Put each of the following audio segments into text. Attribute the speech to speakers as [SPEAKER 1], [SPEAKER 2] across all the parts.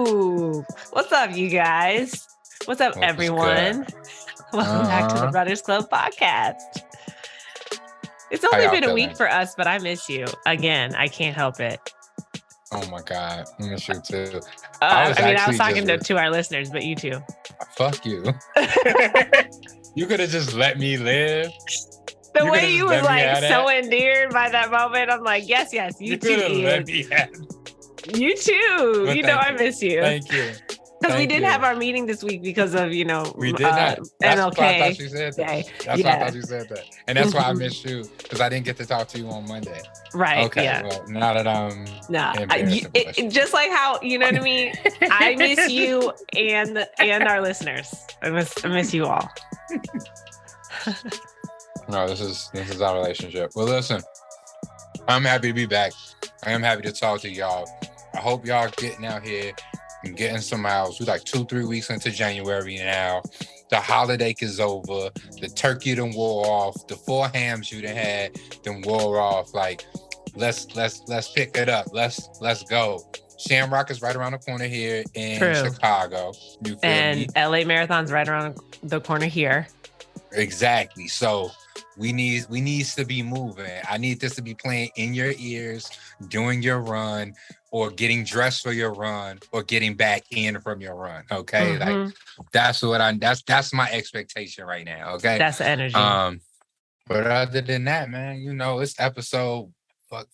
[SPEAKER 1] Ooh, what's up, you guys? What's up, everyone? Welcome back to the Brothers Club podcast. It's only been a week for us, but I miss you again. I can't help it.
[SPEAKER 2] Oh my God, I miss you too.
[SPEAKER 1] I was talking to our listeners, but you too.
[SPEAKER 2] Fuck you. You could have just let me live.
[SPEAKER 1] The way you was like so endeared by that moment, I'm like, yes, you too.
[SPEAKER 2] Let me have.
[SPEAKER 1] You too.
[SPEAKER 2] Well,
[SPEAKER 1] I miss you.
[SPEAKER 2] Thank you.
[SPEAKER 1] Because we didn't have our meeting this week because of,
[SPEAKER 2] we did not. That's
[SPEAKER 1] MLK
[SPEAKER 2] why I thought you said that. That's why I thought you said that. And that's why I missed you, because I didn't get to talk to you on Monday.
[SPEAKER 1] Right.
[SPEAKER 2] Okay.
[SPEAKER 1] Yeah.
[SPEAKER 2] Well, now that I'm
[SPEAKER 1] just like how, you know what I mean? I miss you and our listeners. I miss you all.
[SPEAKER 2] No, this is our relationship. Well, listen, I'm happy to be back. I am happy to talk to y'all. I hope y'all getting out here and getting some miles. We're like 2-3 weeks into January now. The holiday is over. The turkey done wore off. The 4 hams you done had done wore off. Like, let's pick it up. Let's go. Shamrock is right around the corner here in Chicago. You feel me?
[SPEAKER 1] LA Marathon's right around the corner here.
[SPEAKER 2] Exactly. So we need to be moving. I need this to be playing in your ears during your run, or getting dressed for your run, or getting back in from your run. Okay.
[SPEAKER 1] Mm-hmm.
[SPEAKER 2] Like that's my expectation right now. Okay.
[SPEAKER 1] That's the energy.
[SPEAKER 2] But other than that, man, it's episode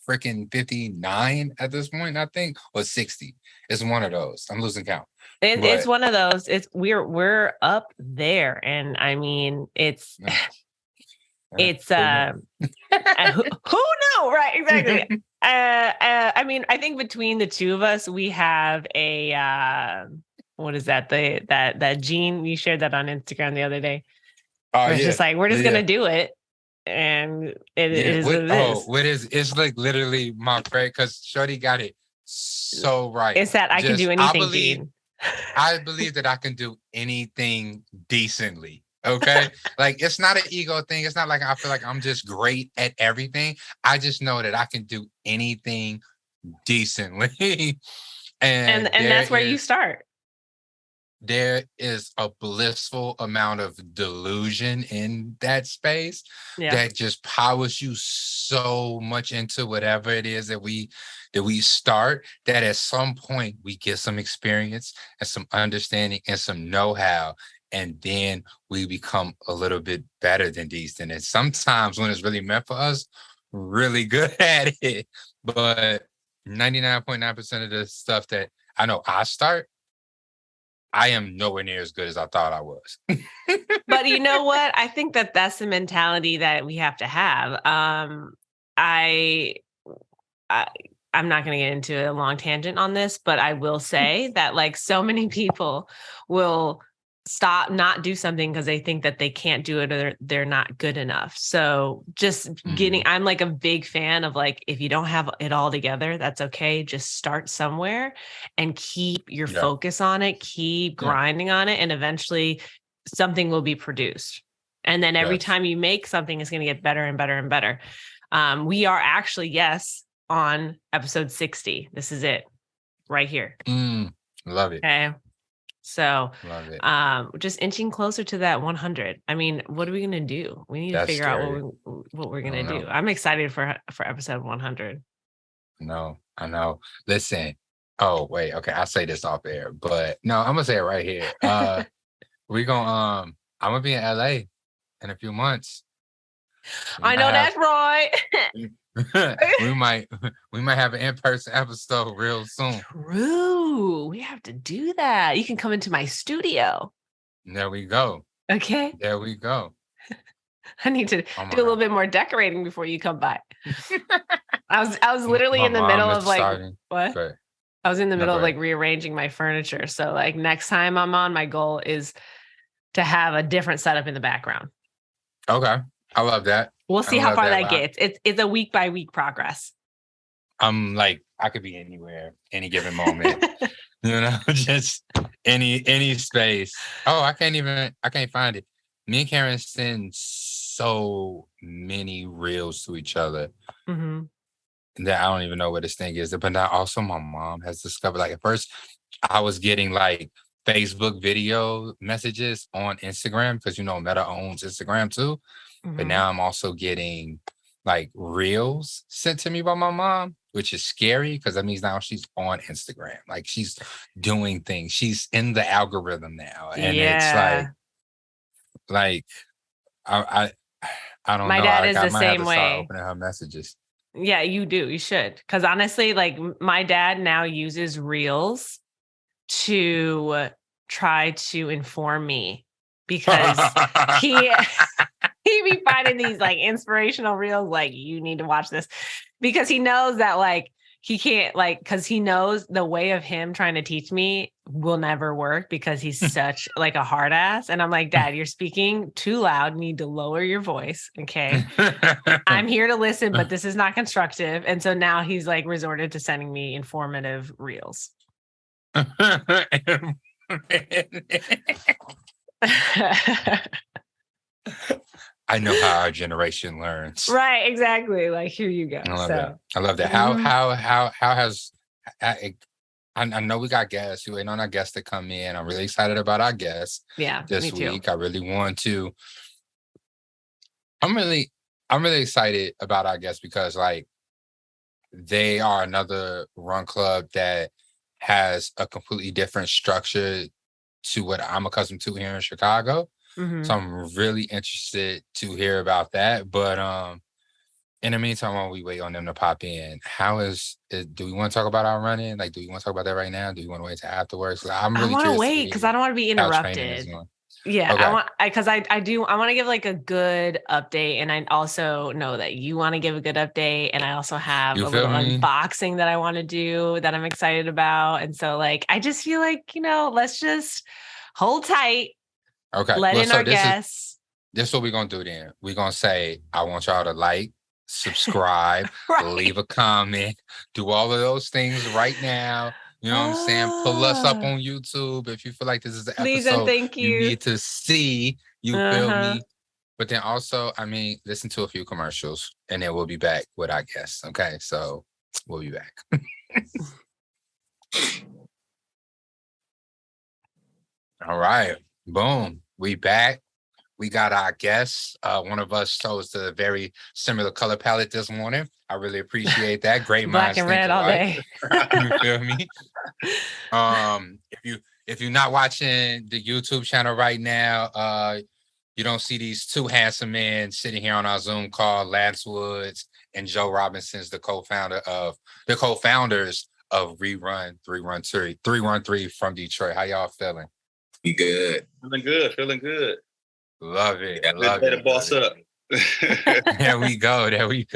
[SPEAKER 2] freaking 59 at this point, I think, or 60. It's one of those. I'm losing count.
[SPEAKER 1] It's one of those. We're up there, and I mean, it's it's who know, right? Exactly. I mean, I think between the two of us, we have a what is that? That gene, you shared that on Instagram the other day. It's just like we're just gonna do it, and it is what it is.
[SPEAKER 2] What is? It's like literally my friend, because Shorty got it so right.
[SPEAKER 1] It's that I can do anything.
[SPEAKER 2] I believe that I can do anything decently. Okay. Like, it's not an ego thing. It's not like I feel like I'm just great at everything. I just know that I can do anything decently. and
[SPEAKER 1] that's where you start.
[SPEAKER 2] There is a blissful amount of delusion in that space that just powers you so much into whatever it is that we start, that at some point we get some experience and some understanding and some know-how, and then we become a little bit better than decent. And sometimes when it's really meant for us, really good at it. But 99.9% of the stuff that I know I start, I am nowhere near as good as I thought I was.
[SPEAKER 1] But you know what? I think that's the mentality that we have to have. I'm not going to get into a long tangent on this, but I will say that like so many people will not do something because they think that they can't do it, or they're not good enough. So just I'm like a big fan of like, if you don't have it all together, that's okay. Just start somewhere and keep your focus on it, keep grinding on it, and eventually something will be produced. And then every time you make something, it's going to get better and better and better. We are actually, on episode 60. This is it right here.
[SPEAKER 2] Love it.
[SPEAKER 1] Okay. So,
[SPEAKER 2] love it.
[SPEAKER 1] Just inching closer to that 100. I mean, what are we going to do? We need to figure out what we're going to do. I'm excited for episode 100.
[SPEAKER 2] No, I know. Listen. Oh, wait. Okay. I'll say this off air, but no, I'm going to say it right here. I'm going to be in LA in a few months.
[SPEAKER 1] I know that's right.
[SPEAKER 2] we might have an in-person episode real soon.
[SPEAKER 1] True. We have to do that. You can come into my studio.
[SPEAKER 2] There we go.
[SPEAKER 1] Okay.
[SPEAKER 2] There we go.
[SPEAKER 1] I need to do a little bit more decorating before you come by. I was literally in the middle of like what? I was in the middle of like rearranging my furniture. So like next time I'm on, my goal is to have a different setup in the background.
[SPEAKER 2] Okay. I love that.
[SPEAKER 1] We'll see how far that gets. It's a week by week progress.
[SPEAKER 2] I'm like, I could be anywhere, any given moment. Just any space. Oh, I can't find it. Me and Karen send so many reels to each other.
[SPEAKER 1] Mm-hmm.
[SPEAKER 2] that I don't even know what this thing is. But now also my mom has discovered, like at first I was getting like Facebook video messages on Instagram because Meta owns Instagram too. But now I'm also getting like reels sent to me by my mom, which is scary because that means now she's on Instagram. Like she's doing things. She's in the algorithm now. And it's like I I don't
[SPEAKER 1] My
[SPEAKER 2] know.
[SPEAKER 1] dad is
[SPEAKER 2] I
[SPEAKER 1] the
[SPEAKER 2] might have to
[SPEAKER 1] same
[SPEAKER 2] start
[SPEAKER 1] way.
[SPEAKER 2] opening her messages.
[SPEAKER 1] Yeah, you do. You should. Because honestly, like my dad now uses reels to try to inform me because he he be finding these like inspirational reels like you need to watch this because he knows that like he can't like because he knows the way of him trying to teach me will never work because he's such like a hard ass. And I'm like, Dad, you're speaking too loud. You need to lower your voice. Okay. I'm here to listen, but this is not constructive. And so now he's like resorted to sending me informative reels.
[SPEAKER 2] I know how our generation learns.
[SPEAKER 1] Right, exactly. Like here you go.
[SPEAKER 2] I love that. I love that. How has I know we got guests. We waiting on our guests to come in. I'm really excited about our guests.
[SPEAKER 1] Yeah,
[SPEAKER 2] this week. I really want to. I'm really excited about our guests because like they are another run club that has a completely different structure to what I'm accustomed to here in Chicago. So I'm really interested to hear about that. But in the meantime, while we wait on them to pop in, do we want to talk about our running? Like, do we want to talk about that right now? Do you want to wait till afterwards? I'm really
[SPEAKER 1] curious. I want to
[SPEAKER 2] curious
[SPEAKER 1] wait because I don't want to be interrupted. Yeah, okay. I want to give like a good update, and I also know that you want to give a good update, and I also have a little unboxing that I want to do that I'm excited about, and so like I just feel like let's just hold tight.
[SPEAKER 2] Okay,
[SPEAKER 1] let in our guests.
[SPEAKER 2] This is what we're gonna do then. We're gonna say I want y'all to like, subscribe, leave a comment, do all of those things right now. You know what I'm saying? Pull us up on YouTube if you feel like this is the episode you need to see. You feel me? But then also, I mean, listen to a few commercials and then we'll be back with our guests. Okay, so we'll be back. All right, boom, we back. We got our guests. One of us chose the very similar color palette this morning. I really appreciate that. Great
[SPEAKER 1] Black and red all day.
[SPEAKER 2] You feel me? If you're not watching the YouTube channel right now, you don't see these two handsome men sitting here on our Zoom call, Lance Woods and Joe Robinson's the co-founders of WeRun313 from Detroit. How y'all feeling?
[SPEAKER 3] We good.
[SPEAKER 4] Feeling good.
[SPEAKER 2] Love it.
[SPEAKER 4] Yeah, love it. Boss up.
[SPEAKER 2] There we go. Did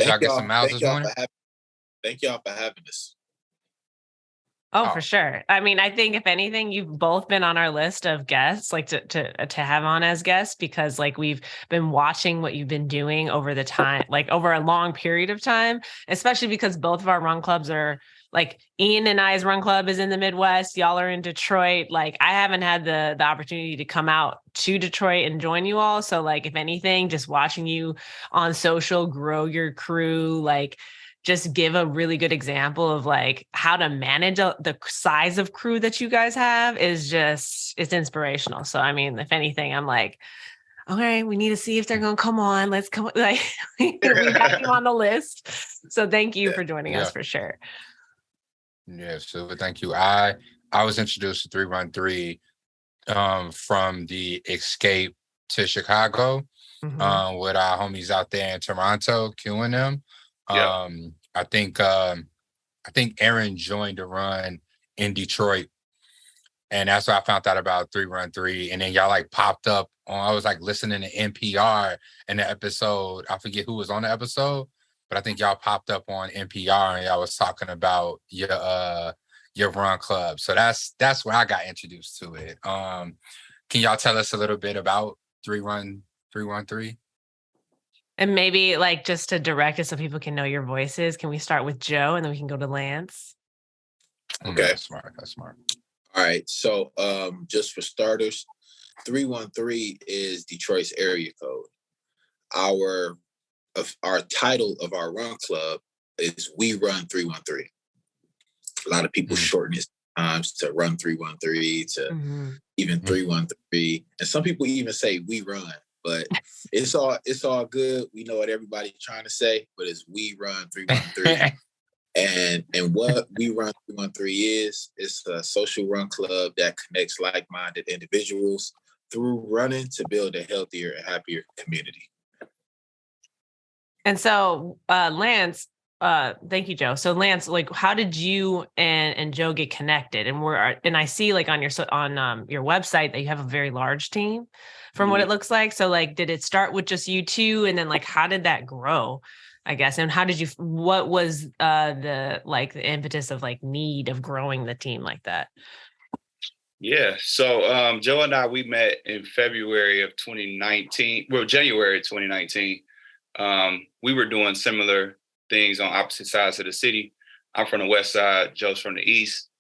[SPEAKER 2] y'all get some miles this morning?
[SPEAKER 3] Thank y'all for having us.
[SPEAKER 1] Oh, for sure. I mean, I think if anything, you've both been on our list of guests, like to have on as guests, because like we've been watching what you've been doing over the time, like over a long period of time, especially because both of our run clubs are like Ian and I's run club is in the Midwest. Y'all are in Detroit. Like I haven't had the opportunity to come out to Detroit and join you all. So like, if anything, just watching you on social, grow your crew, like just give a really good example of like how to manage the size of crew that you guys have it's inspirational. So, I mean, if anything, I'm like, okay, we need to see if they're going to come on. Let's come. Like we have you on the list. So thank you for joining us for sure.
[SPEAKER 2] Yeah. So thank you. I was introduced to 313 from the Escape to Chicago with our homies out there in Toronto, queuing them. I think Aaron joined the run in Detroit, and that's why I found out about 313. And then y'all like popped up on. I was like listening to NPR in the episode. I forget who was on the episode, but I think y'all popped up on NPR and y'all was talking about your run club. So that's where I got introduced to it. Can y'all tell us a little bit about 313?
[SPEAKER 1] And maybe like just to direct it so people can know your voices, can we start with Joe and then we can go to Lance?
[SPEAKER 3] Okay.
[SPEAKER 2] That's smart.
[SPEAKER 3] All right. So just for starters, 313 is Detroit's area code. Our title of our run club is WeRun313. A lot of people shorten it times to run 313 to even 313. And some people even say we run, but it's all good. We know what everybody's trying to say, but it's we run 313. And what WeRun313 is, it's a social run club that connects like-minded individuals through running to build a healthier and happier community.
[SPEAKER 1] And so, Lance, thank you, Joe. So, Lance, like, how did you and Joe get connected? And I see, like, on your website that you have a very large team, from what it looks like. So, like, did it start with just you two, and then, like, how did that grow, I guess? And what was the impetus of like need of growing the team like that?
[SPEAKER 4] Yeah. So Joe and I, we met in February of 2019. Well, January 2019. We were doing similar things on opposite sides of the city. I'm from the west side, Joe's from the east.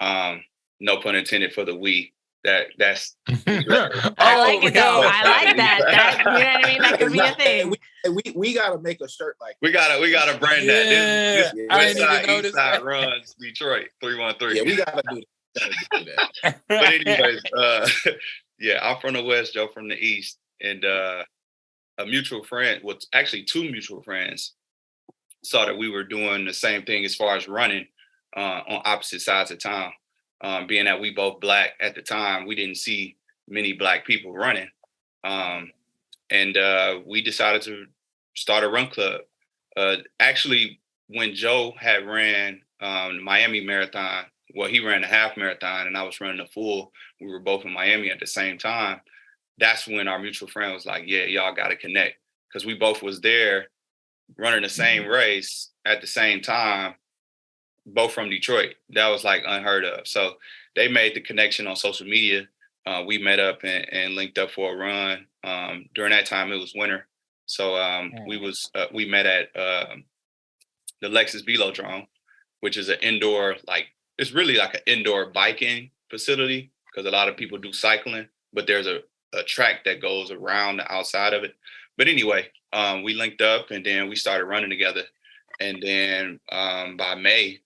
[SPEAKER 4] No pun intended for the we. That's
[SPEAKER 1] I like it though. I like that. That, you know what I mean? That could be a thing.
[SPEAKER 3] We gotta make a shirt like
[SPEAKER 4] we gotta brand that. This
[SPEAKER 2] I
[SPEAKER 4] west side, east side runs Detroit 313.
[SPEAKER 3] Yeah, we gotta do that.
[SPEAKER 4] But anyways, yeah, I'm from the west, Joe from the east, and a mutual friend, well, actually two mutual friends, saw that we were doing the same thing as far as running on opposite sides of town. Being that we both Black at the time, we didn't see many Black people running. And we decided to start a run club. Actually, when Joe had ran Miami Marathon, well, he ran a half marathon and I was running a full. We were both in Miami at the same time. That's when our mutual friend was like, yeah, y'all got to connect. Because we both was there running the same race at the same time, both from Detroit. That was like unheard of. So they made the connection on social media. We met up and linked up for a run. During that time, it was winter. So we met at the Lexus Velodrome, which is an indoor, it's really like an indoor biking facility because a lot of people do cycling, but there's a track that goes around the outside of it. But anyway, we linked up and then we started running together. And then by May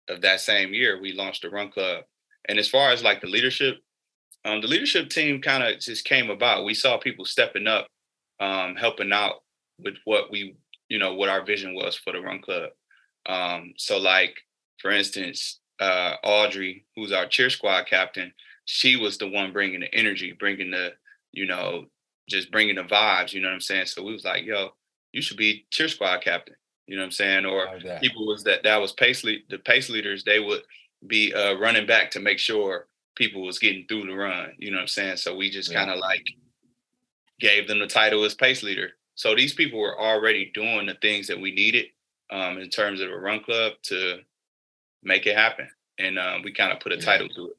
[SPEAKER 4] of that same year, we launched the Run Club. And as far as like the leadership team kind of just came about. We saw people stepping up, helping out with what our vision was for the Run Club. So like, for instance, Audrey, who's our cheer squad captain, she was the one bringing the energy, bringing the, just bringing the vibes, you know what I'm saying? So we was like, yo, you should be cheer squad captain, you know what I'm saying? Or people that was the pace leaders, they would be running back to make sure people was getting through the run, you know what I'm saying? So we just kind of like gave them the title as pace leader. So these people were already doing the things that we needed in terms of a run club to make it happen. And we kind of put a title to it.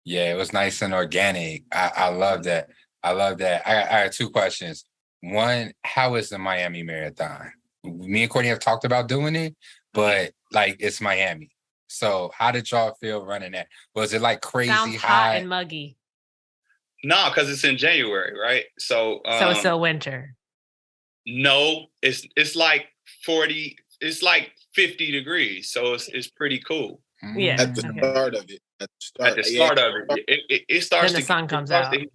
[SPEAKER 2] Yeah, it was nice and organic. I love that. I have two questions. One, how is the Miami Marathon? Me and Courtney have talked about doing it, but like it's Miami. So how did y'all feel running that? Was it like crazy
[SPEAKER 1] Sounds hot and muggy?
[SPEAKER 4] No, because it's in January, right? So
[SPEAKER 1] it's still winter.
[SPEAKER 4] No, it's like 40, it's like 50 degrees. So it's pretty cool.
[SPEAKER 1] Yeah.
[SPEAKER 3] At the start of it.
[SPEAKER 4] At the start of it. It starts
[SPEAKER 1] then the sun comes out.
[SPEAKER 3] By the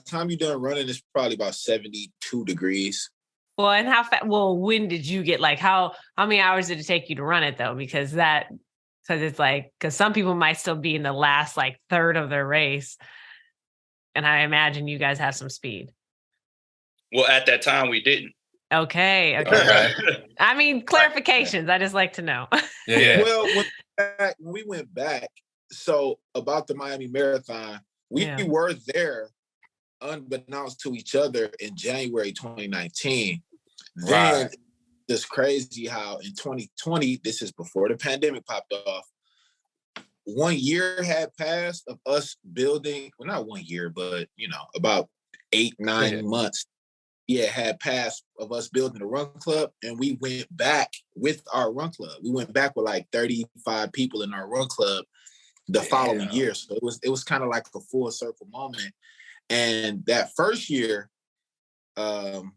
[SPEAKER 3] time you're done running, it's probably about 72 degrees.
[SPEAKER 1] Well, and when did you get how many hours did it take you to run it though? Because some people might still be in the last third of their race. And I imagine you guys have some speed.
[SPEAKER 4] Well, at that time we didn't.
[SPEAKER 1] Okay. I mean, clarifications. I just like to know.
[SPEAKER 2] Yeah.
[SPEAKER 3] Well, when we went back, so about the Miami Marathon, we were there unbeknownst to each other in January 2019. Then it's crazy how in 2020, this is before the pandemic popped off, 1 year had passed of us building, well, not 1 year, but about 8-9 months. Had passed of us building a run club, and we went back with our run club. We went back with 35 people in our run club the following year. So it was kind of like a full circle moment. And that first year, can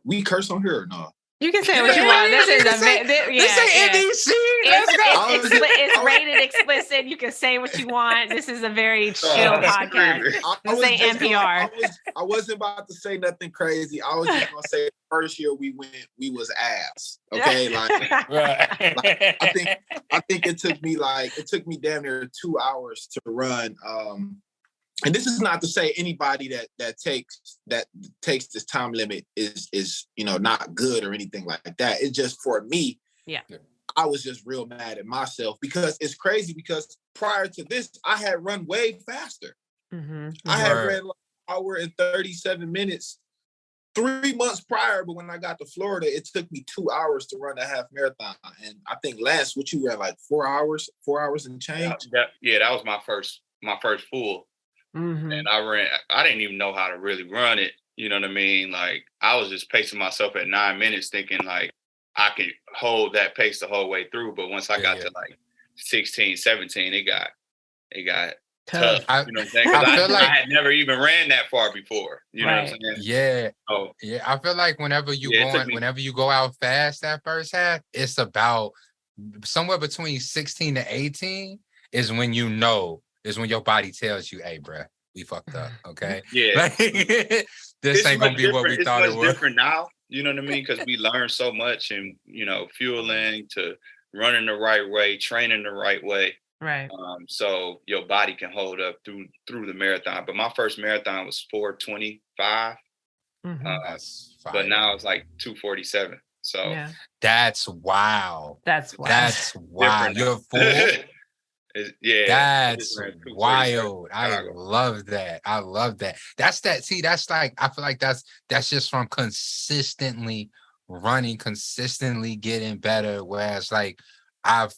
[SPEAKER 3] we curse on here or no?
[SPEAKER 1] You can say what you want. This is
[SPEAKER 2] this ain't NBC.
[SPEAKER 1] It's rated explicit. You can say what you want. This is a very chill podcast. This ain't NPR.
[SPEAKER 3] I wasn't about to say nothing crazy. I was just gonna say the first year we went, we was ass. Okay, like, I think it took me damn near 2 hours to run. And this is not to say anybody that takes this time limit is not good or anything like that. It's just for me.
[SPEAKER 1] Yeah.
[SPEAKER 3] I was just real mad at myself because it's crazy because prior to this, I had run way faster.
[SPEAKER 1] Mm-hmm.
[SPEAKER 3] I had ran like an hour and 37 minutes 3 months prior, but when I got to Florida, it took me 2 hours to run a half marathon. And I think last, what you ran, like 4 hours and change?
[SPEAKER 4] That was my first full.
[SPEAKER 1] Mm-hmm.
[SPEAKER 4] And I didn't even know how to really run it. You know what I mean? Like, I was just pacing myself at 9 minutes thinking like I could hold that pace the whole way through. But once I got to like 16, 17, it got tough. You know what I'm saying? Because I had never even ran that far before. You know what I'm saying?
[SPEAKER 2] Yeah. Oh, yeah. I feel like whenever you go out fast that first half, it's about somewhere between 16 to 18 is when your body tells you, hey, bruh, we fucked up, okay?
[SPEAKER 4] Yeah.
[SPEAKER 2] Like, this ain't gonna be what we thought it was.
[SPEAKER 4] It's different now, you know what I mean? Because we learn so much and, fueling to running the right way, training the right way.
[SPEAKER 1] Right.
[SPEAKER 4] So your body can hold up through the marathon. But my first marathon was 4:25.
[SPEAKER 2] That's fire.
[SPEAKER 4] But now it's like 2:47. So
[SPEAKER 2] that's wow.
[SPEAKER 1] That's wild.
[SPEAKER 2] That's wild. You're full. That's wild. I love that. I love that. That's that. See, that's like, I feel like that's just from consistently running, consistently getting better. Whereas like I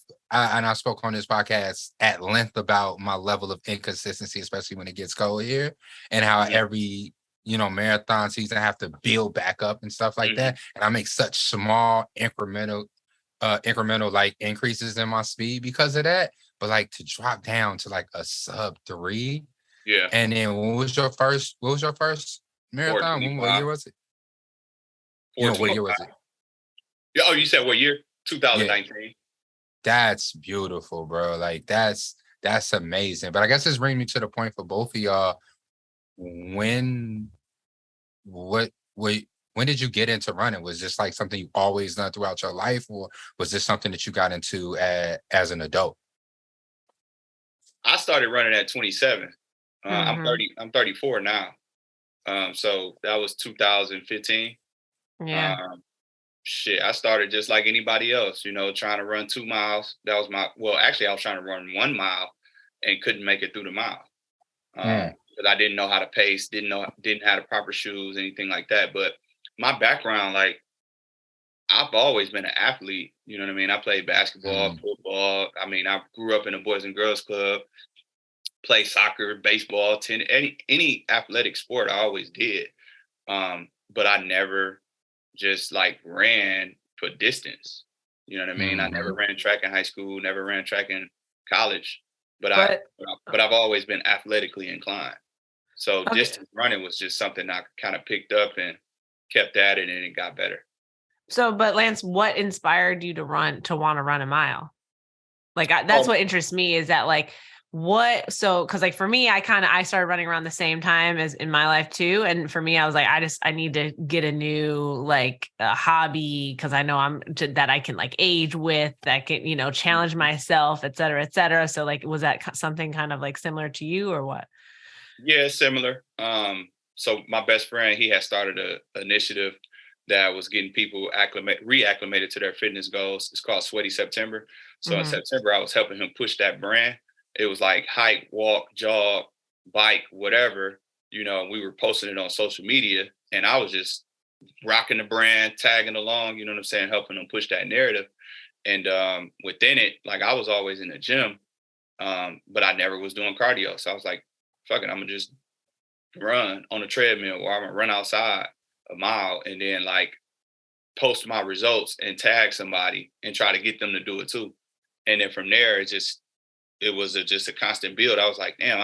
[SPEAKER 2] spoke on this podcast at length about my level of inconsistency, especially when it gets cold here, and how every marathon season I have to build back up and stuff like that. And I make such small incremental like increases in my speed because of that. But like to drop down to like a sub 3.
[SPEAKER 4] Yeah.
[SPEAKER 2] And then what was your first marathon? What year was it? What year was it?
[SPEAKER 4] Yeah. Oh, you said what year? 2019. Yeah.
[SPEAKER 2] That's beautiful, bro. Like that's amazing. But I guess this brings me to the point for both of y'all. When did you get into running? Was this like something you always done throughout your life, or was this something that you got into as an adult?
[SPEAKER 4] I started running at 27. I'm 34 now. So that was 2015.
[SPEAKER 1] Yeah.
[SPEAKER 4] I started just like anybody else, trying to run 2 miles. That was actually I was trying to run 1 mile and couldn't make it through the mile. Because I didn't know how to pace, didn't have the proper shoes, anything like that. But my background, like, I've always been an athlete. You know what I mean? I played basketball, football. I mean, I grew up in a Boys and Girls Club, played soccer, baseball, tennis, any athletic sport I always did. But I never just like ran for distance. You know what I mean? I never ran track in high school, never ran track in college, but I've always been athletically inclined. So distance running was just something I kind of picked up and kept at it, and it got better.
[SPEAKER 1] So, but Lance, what inspired you to want to run a mile? Like, that's what interests me is that like, cause like for me, I started running around the same time as in my life too. And for me, I was like, I need to get a new, like a hobby. Cause I know that I can like age with, that can, challenge myself, et cetera, et cetera. So like, was that something kind of like similar to you or what?
[SPEAKER 4] Yeah, similar. So my best friend, he had started an initiative that was getting people reacclimated to their fitness goals. It's called Sweaty September. So in September, I was helping him push that brand. It was like hike, walk, jog, bike, whatever. We were posting it on social media, and I was just rocking the brand, tagging along, you know what I'm saying, helping them push that narrative. And within it, like I was always in the gym, but I never was doing cardio. So I was like, fuck it, I'm gonna just run on a treadmill, or I'm gonna run outside a mile and then like post my results and tag somebody and try to get them to do it too. And then from there, it was just a constant build. I was like, damn,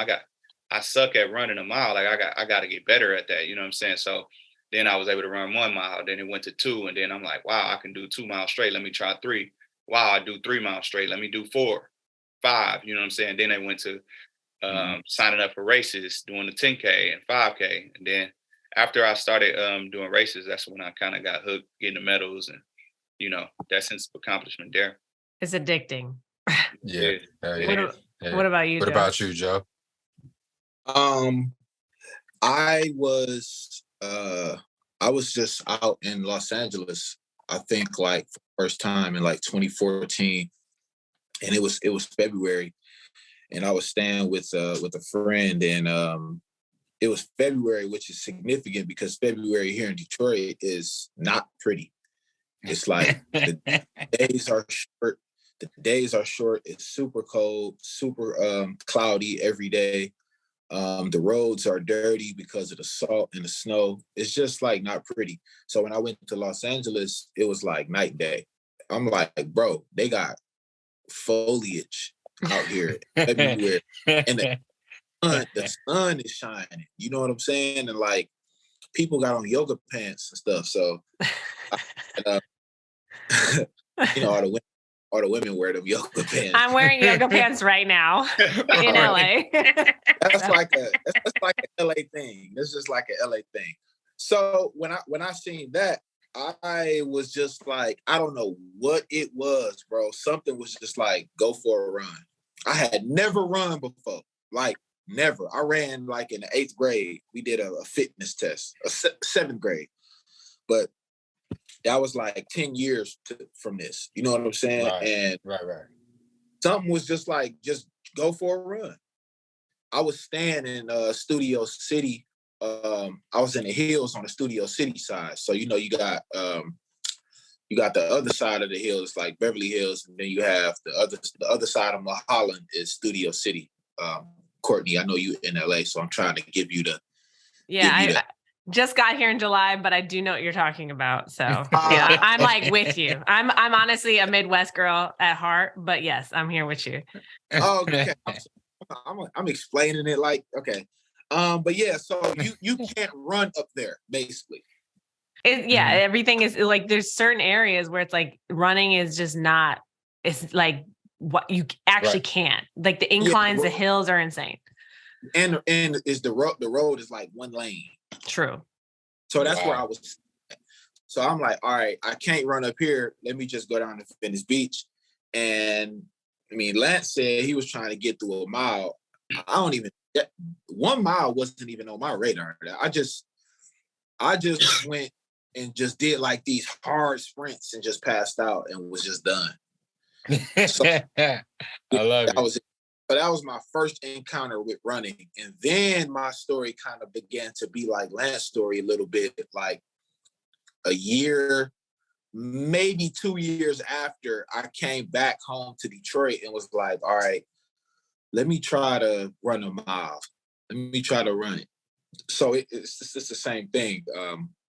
[SPEAKER 4] I suck at running a mile. Like I got to get better at that. You know what I'm saying? So Then I was able to run 1 mile. Then it went to 2. And then I'm like, wow, I can do 2 miles straight. Let me try 3. Wow, I do 3 miles straight. Let me do 4, 5. You know what I'm saying? Then I went to signing up for races, doing the 10K and 5K. And then after I started doing races, that's when I kind of got hooked, getting the medals and, you know, that sense of accomplishment there.
[SPEAKER 1] It's addicting.
[SPEAKER 2] Yeah.
[SPEAKER 1] What about you,
[SPEAKER 2] What
[SPEAKER 1] Joe?
[SPEAKER 2] about you, Joe?
[SPEAKER 3] I was just out in Los Angeles, I think like for the first time in like 2014. And it was February. And I was staying with a friend, and it was February, which is significant because February here in Detroit is not pretty. It's like the days are short. The days are short. It's super cold, super cloudy every day. The roads are dirty because of the salt and the snow. It's just like not pretty. So when I went to Los Angeles, it was like night and day. I'm like, bro, they got foliage out here everywhere, and the sun is shining. You know what I'm saying? And like people got on yoga pants and stuff. So, you know, all the women wear them yoga pants.
[SPEAKER 1] I'm wearing yoga pants right now in LA.
[SPEAKER 3] That's like an LA thing. That's just like an LA thing. So when I seen that, I was just like, I don't know what it was, bro. Something was just like, go for a run. I had never run before, like never. I ran like in the 8th grade. We did a fitness test, 7th grade, but that was like 10 years from this. You know what I'm saying?
[SPEAKER 2] Right,
[SPEAKER 3] and
[SPEAKER 2] right.
[SPEAKER 3] Something was just like, just go for a run. I was staying in Studio City. I was in the hills on the Studio City side. So, you know, you got the other side of the hills, like Beverly Hills, and then you have the other side of Mulholland is Studio City. Courtney, I know you in LA, so I'm trying to give you the.
[SPEAKER 1] Yeah, I just got here in July, but I do know what you're talking about. So yeah, I'm like with you. I'm honestly a Midwest girl at heart, but yes, I'm here with you.
[SPEAKER 3] Oh, okay. I'm explaining it like, okay. But yeah, so you can't run up there, basically.
[SPEAKER 1] Everything is like, there's certain areas where it's like running is just not, it's like what you actually can't. Like the inclines, the hills are insane.
[SPEAKER 3] And is the road is like one lane.
[SPEAKER 1] True.
[SPEAKER 3] So that's where I was. So I'm like, all right, I can't run up here. Let me just go down to Venice Beach. And I mean, Lance said he was trying to get through a mile. 1 mile wasn't even on my radar. I just went and just did like these hard sprints and just passed out and was just done. So,
[SPEAKER 2] I love it.
[SPEAKER 3] But that was my first encounter with running. And then my story kind of began to be like Lance's story a little bit, like a year, maybe 2 years after I came back home to Detroit and was like, all right, let me try to run a mile. Let me try to run it. So it's the same thing.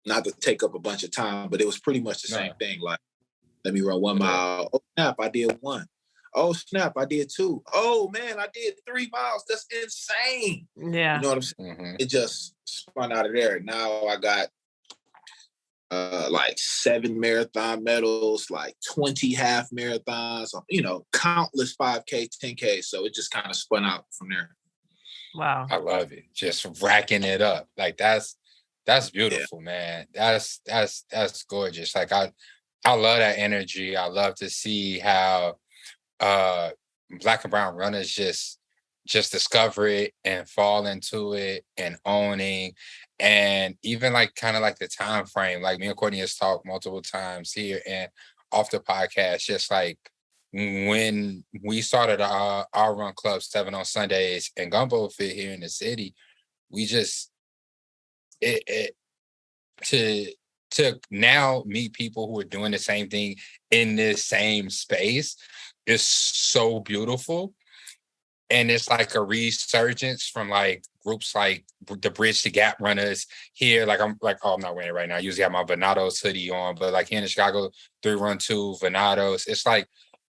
[SPEAKER 3] Not to take up a bunch of time, but it was pretty much the same thing. Like, let me run 1 mile. Oh, snap, I did 1. Oh, snap, I did 2. Oh, man, I did 3 miles. That's insane.
[SPEAKER 1] Yeah.
[SPEAKER 3] You know what I'm saying? Mm-hmm. It just spun out of there. Now I got like 7 marathon medals, like 20 half marathons, you know, countless 5K, 10K. So it just kind of spun out from there.
[SPEAKER 1] Wow.
[SPEAKER 2] I love it. Just racking it up. Like that's beautiful, man. That's gorgeous. Like I love that energy. I love to see how Black and brown runners just discover it and fall into it and owning. And even like kind of like the time frame, like me and Courtney has talked multiple times here and off the podcast, just like when we started our run club 7 on Sundays and Gumbo Fit here in the city, we just to now meet people who are doing the same thing in this same space is so beautiful. And it's like a resurgence from like groups like the Bridge to Gap runners here. Like I'm not wearing it right now. I usually have my Venados hoodie on, but like here in Chicago, 312 Venados. It's like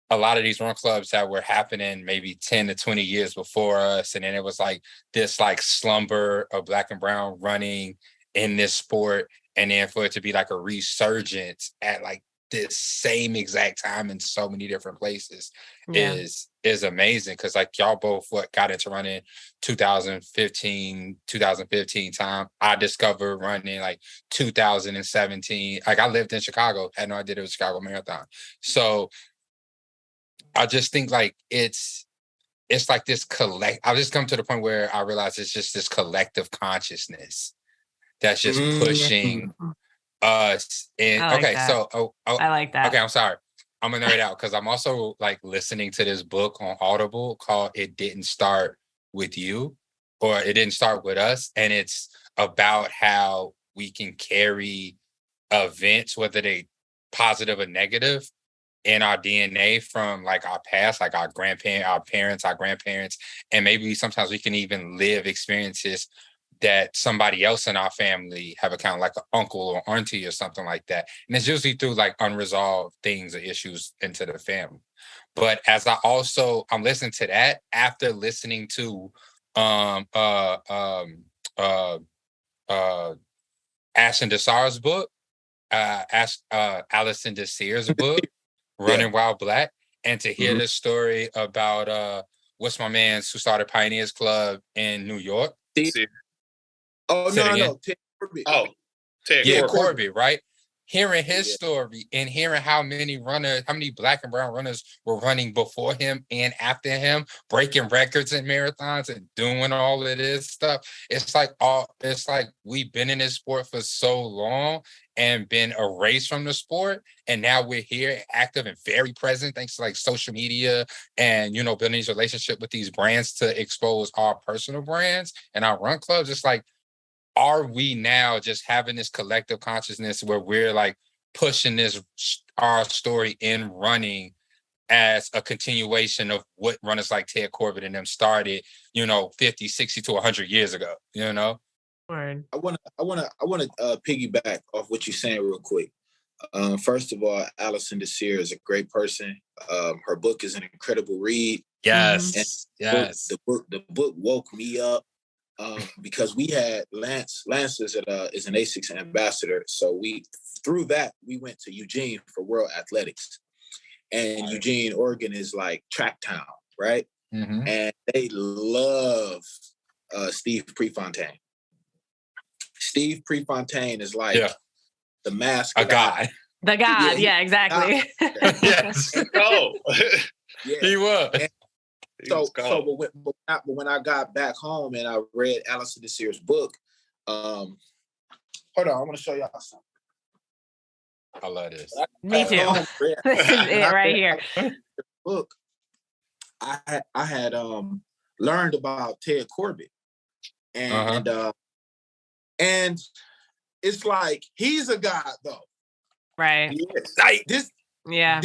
[SPEAKER 2] a lot of these run clubs that were happening maybe 10 to 20 years before us. And then it was like this like slumber of Black and brown running in this sport. and then for it to be like a resurgence at like this same exact time in so many different places is amazing. Because like y'all both got into running 2015 time. I discovered running like 2017. Like I lived in Chicago, had no idea it was Chicago Marathon. So I just think like it's like this I've just come to the point where I realize it's just this collective consciousness that's just pushing us in.
[SPEAKER 1] I like
[SPEAKER 2] Okay,
[SPEAKER 1] that.
[SPEAKER 2] so
[SPEAKER 1] I like that.
[SPEAKER 2] Okay, I'm sorry. I'm gonna nerd out because I'm also like listening to this book on Audible called "It Didn't Start with You," or "It Didn't Start with Us," and it's about how we can carry events, whether they positive or negative, in our DNA from like our past, like our grandparents, our parents, our grandparents, and maybe sometimes we can even live experiences that somebody else in our family have account, like an uncle or auntie or something like that. And it's usually through like unresolved things or issues into the family. But as I'm listening to that after listening to Ashton Desar's book, Alison Desir's book, Running While Black, and to hear the story about what's my man's who started Pioneers Club in New York.
[SPEAKER 3] Oh, no. Ted Corbett.
[SPEAKER 4] Oh, Ted
[SPEAKER 2] Corbett, right? Hearing his story and hearing how many Black and brown runners were running before him and after him, breaking records in marathons and doing all of this stuff. It's like we've been in this sport for so long and been erased from the sport. And now we're here active and very present thanks to like social media and, building these relationships with these brands to expose our personal brands and our run clubs. It's like, are we now just having this collective consciousness where we're like pushing our story in running as a continuation of what runners like Ted Corbett and them started, 50, 60 to 100 years ago,
[SPEAKER 1] Word.
[SPEAKER 3] I want to piggyback off what you're saying real quick. First of all, Alison Desir is a great person. Her book is an incredible read.
[SPEAKER 2] Yes.
[SPEAKER 3] Yes. The book woke me up. Because we had Lance is an ASICS ambassador. So through that, we went to Eugene for World Athletics. And Eugene, Oregon is like track town, right? Mm-hmm. And they love Steve Prefontaine. Steve Prefontaine is like the mascot.
[SPEAKER 2] A god.
[SPEAKER 1] The god, exactly.
[SPEAKER 2] Yes.
[SPEAKER 4] Oh.
[SPEAKER 2] He was.
[SPEAKER 3] And but when I got back home and I read Alison Desir's book, hold on, I want to show y'all something.
[SPEAKER 2] I love this.
[SPEAKER 1] Me too. This is it right here.
[SPEAKER 3] Book. I had learned about Ted Corbett, and it's like he's a god though,
[SPEAKER 1] right?
[SPEAKER 3] Like this. Yeah.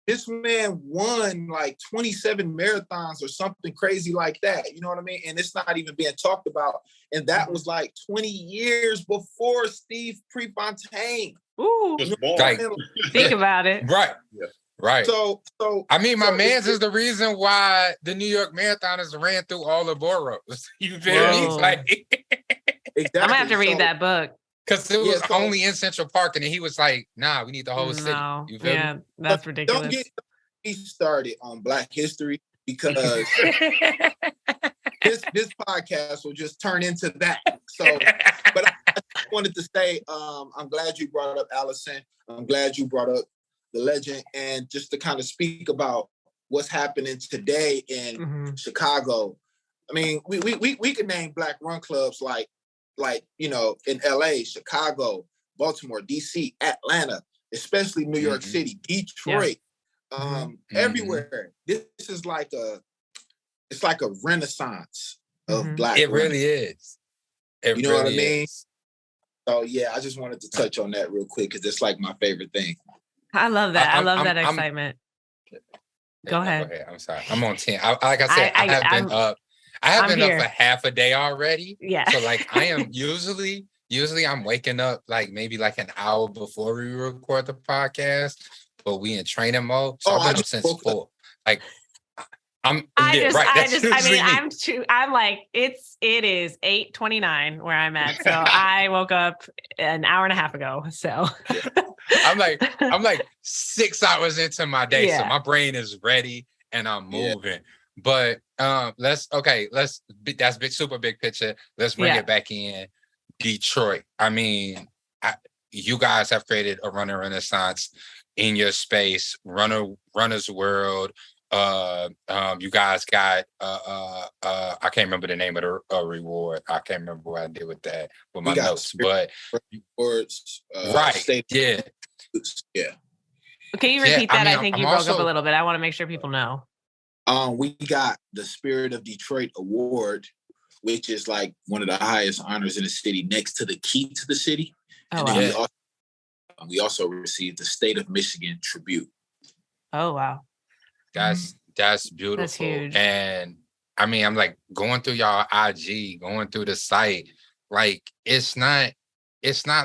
[SPEAKER 3] This man won like 27 marathons or something crazy like that. You know what I mean? And it's not even being talked about. And that was like 20 years before Steve Prefontaine.
[SPEAKER 1] Ooh.
[SPEAKER 2] Like,
[SPEAKER 1] think about it.
[SPEAKER 2] Right. Yeah. Right.
[SPEAKER 3] So
[SPEAKER 2] I mean, my man's is the reason why the New York Marathoners ran through all the boroughs. You feel me? Like,
[SPEAKER 3] exactly.
[SPEAKER 1] I'm gonna have to read that book.
[SPEAKER 2] Because it was only in Central Park, and he was like, "Nah, we need the whole city." You feel me?
[SPEAKER 1] That's ridiculous.
[SPEAKER 3] Don't get me started on Black history because this podcast will just turn into that. So, but I wanted to say, I'm glad you brought up Alison. I'm glad you brought up the legend, and just to kind of speak about what's happening today in Chicago. I mean, we could name Black run clubs like in LA, Chicago, Baltimore, DC, Atlanta, especially New York City, Detroit, everywhere. This is like a renaissance of Black.
[SPEAKER 2] It really is.
[SPEAKER 3] You know what I mean? So yeah, I just wanted to touch on that real quick because it's like my favorite thing.
[SPEAKER 1] I love that. I love that excitement. Go ahead.
[SPEAKER 2] I'm sorry. I'm on 10. Like I said, I have been up. I have been up for half a day already.
[SPEAKER 1] Yeah.
[SPEAKER 2] So like I am usually I'm waking up like maybe like an hour before we record the podcast, but we in training mode. So I've been up since 4. Like
[SPEAKER 1] I'm like, it is 8:29 where I'm at. So I woke up an hour and a half ago. So
[SPEAKER 2] I'm like 6 hours into my day. So my brain is ready and I'm moving. But that's big, super big picture. Let's bring it back in. Detroit. I mean, you guys have created a runner renaissance in your space, runner's world. You guys got I can't remember the name of the reward. I can't remember what I did with that with my notes, but
[SPEAKER 3] rewards,
[SPEAKER 2] right, yeah.
[SPEAKER 1] Can you repeat that? I think you broke up a little bit. I want to make sure people know.
[SPEAKER 3] We got the Spirit of Detroit Award, which is like one of the highest honors in the city, next to the key to the city.
[SPEAKER 1] Oh,
[SPEAKER 3] and then we also received the State of Michigan Tribute.
[SPEAKER 1] Oh, wow.
[SPEAKER 2] That's beautiful.
[SPEAKER 1] That's huge.
[SPEAKER 2] And I mean, I'm like going through y'all IG, going through the site, like it's not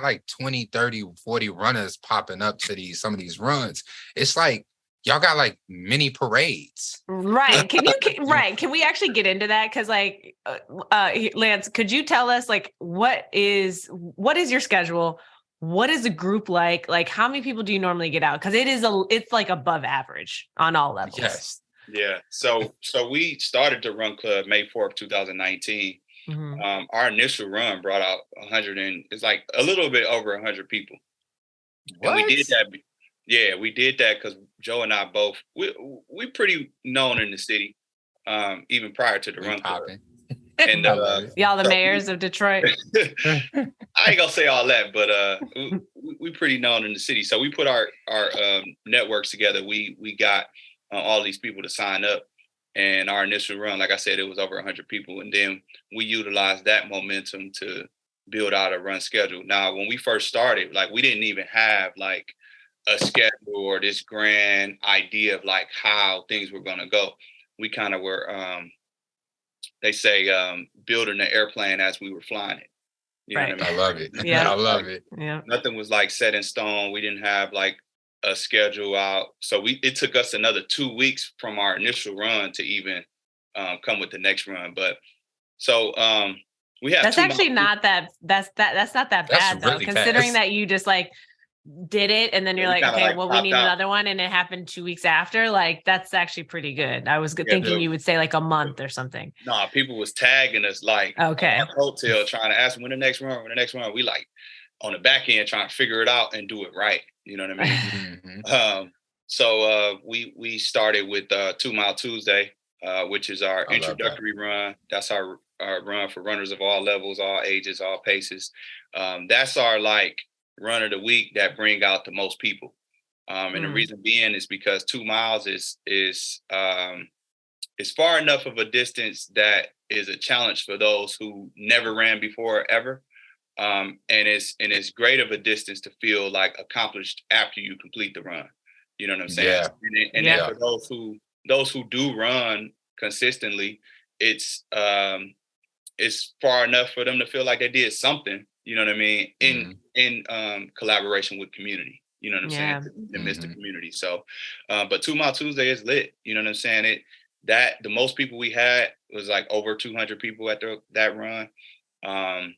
[SPEAKER 2] like 20, 30, 40 runners popping up to some of these runs. It's like y'all got like mini parades.
[SPEAKER 1] Right. Can we actually get into that? Because like Lance, could you tell us like what is your schedule? What is the group like? Like, how many people do you normally get out? Because it's like above average on all levels.
[SPEAKER 2] Yes.
[SPEAKER 4] Yeah. So we started the Run Club May 4th, 2019. Mm-hmm. Our initial run brought out 100 and it's like a little bit over 100 people.
[SPEAKER 2] What?
[SPEAKER 4] And we did that. Yeah, we did that because Joe and I both we pretty known in the city, even prior to the Run Club. And
[SPEAKER 1] y'all the mayors of Detroit.
[SPEAKER 4] I ain't gonna say all that, but we pretty known in the city. So we put our networks together. We got all these people to sign up, and our initial run, like I said, it was over 100 people, and then we utilized that momentum to build out a run schedule. Now, when we first started, like we didn't even have like a schedule or this grand idea of like how things were gonna go. We kind of were. They say building the airplane as we were flying it. You know what I mean?
[SPEAKER 2] I love it. Yeah, I love it.
[SPEAKER 1] Yeah.
[SPEAKER 4] Nothing was like set in stone. We didn't have like a schedule out. So it took us another 2 weeks from our initial run to even come with the next run. But so we have.
[SPEAKER 1] That's actually not that. That's not that bad though, considering that you just like did it and then you're like, okay, well, we need another one, and it happened 2 weeks after. Like that's actually pretty good. I was thinking you would say like a month or something.
[SPEAKER 4] No, people was tagging us like
[SPEAKER 1] okay,
[SPEAKER 4] on our hotel trying to ask when the next run. We like on the back end trying to figure it out and do it right. You know what I mean? So we started with 2 Mile Tuesday, which is our introductory run. That's our run for runners of all levels, all ages, all paces. That's our like run of the week that bring out the most people. And the reason being is because 2 miles is far enough of a distance that is a challenge for those who never ran before ever. And it's great of a distance to feel like accomplished after you complete the run. You know what I'm saying?
[SPEAKER 2] Yeah.
[SPEAKER 4] And then for those who do run consistently, it's far enough for them to feel like they did something. You know what I mean? In collaboration with community. You know what I'm saying? Amidst the community. So, but 2 Mile Tuesday is lit. You know what I'm saying? The most people we had was like over 200 people at that run. And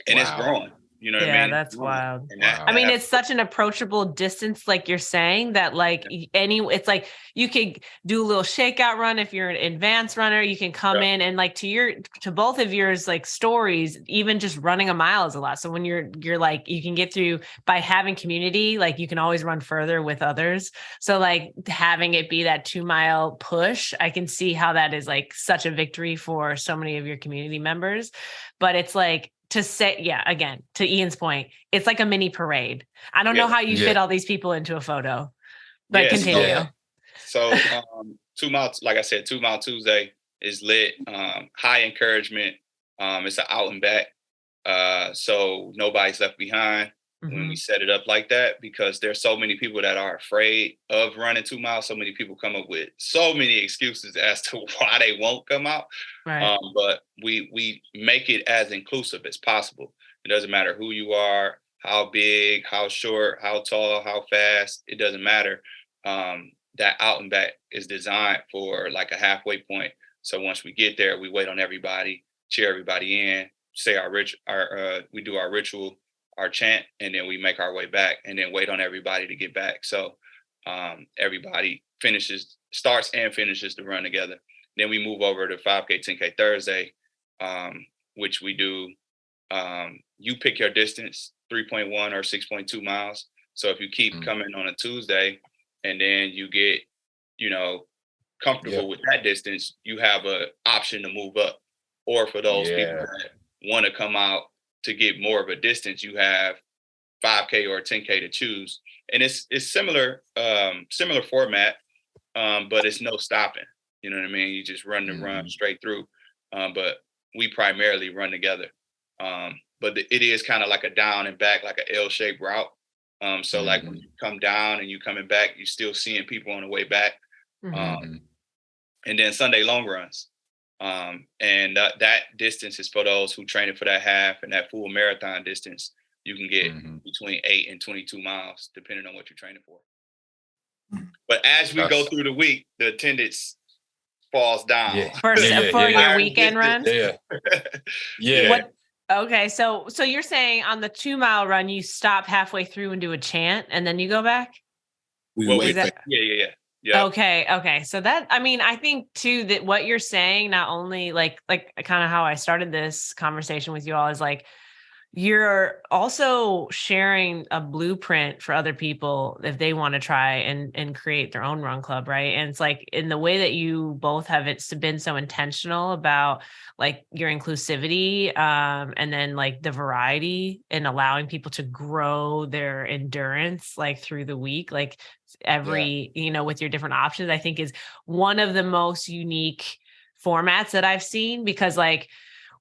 [SPEAKER 4] it's growing. You know what I mean?
[SPEAKER 1] Yeah, that's wild. I mean, it's such an approachable distance, like you're saying, that like it's like you could do a little shakeout run if you're an advanced runner. You can come in and like to both of yours like stories, even just running a mile is a lot. So when you're like you can get through by having community, like you can always run further with others. So like having it be that 2 mile push, I can see how that is like such a victory for so many of your community members. But it's like, to say, again, to Ian's point, it's like a mini parade. I don't know how you fit all these people into a photo, but continue.
[SPEAKER 4] So 2 miles, like I said, 2 Mile Tuesday is lit. High encouragement. It's an out and back. So nobody's left behind when we set it up like that, because there's so many people that are afraid of running 2 miles. So many people come up with so many excuses as to why they won't come out.
[SPEAKER 1] Right.
[SPEAKER 4] But we make it as inclusive as possible. It doesn't matter who you are, how big, how short, how tall, how fast. It doesn't matter. that out and back is designed for like a halfway point. So once we get there, we wait on everybody, cheer everybody in, say we do our ritual, our chant, and then we make our way back, and then wait on everybody to get back. So everybody starts and finishes the run together. Then we move over to 5K, 10K Thursday, which we do. You pick your distance, 3.1 or 6.2 miles. So if you keep coming on a Tuesday, and then you get, comfortable with that distance, you have an option to move up. Or for those people that want to come out to get more of a distance, you have 5K or 10K to choose. And it's similar format, but it's no stopping. You know what I mean? You just run the run straight through. But we primarily run together. But it is kind of like a down and back, like an L-shaped route. So like when you come down and you coming back, you're still seeing people on the way back. And then Sunday long runs. And that distance is for those who training for that half and that full marathon distance. You can get between 8 and 22 miles, depending on what you're training for. But as we go through the week, the attendance falls down.
[SPEAKER 1] For your weekend run?
[SPEAKER 2] Yeah.
[SPEAKER 1] Okay, so you're saying on the 2 mile run, you stop halfway through and do a chant, and then you go back?
[SPEAKER 4] Yeah.
[SPEAKER 1] Okay. So that, I mean, I think too that what you're saying, not only like kind of how I started this conversation with you all, is like you're also sharing a blueprint for other people if they want to try and create their own run club, right? And it's like in the way that you both have been so intentional about like your inclusivity, and then like the variety and allowing people to grow their endurance like through the week, like every with your different options, I think is one of the most unique formats that I've seen, because like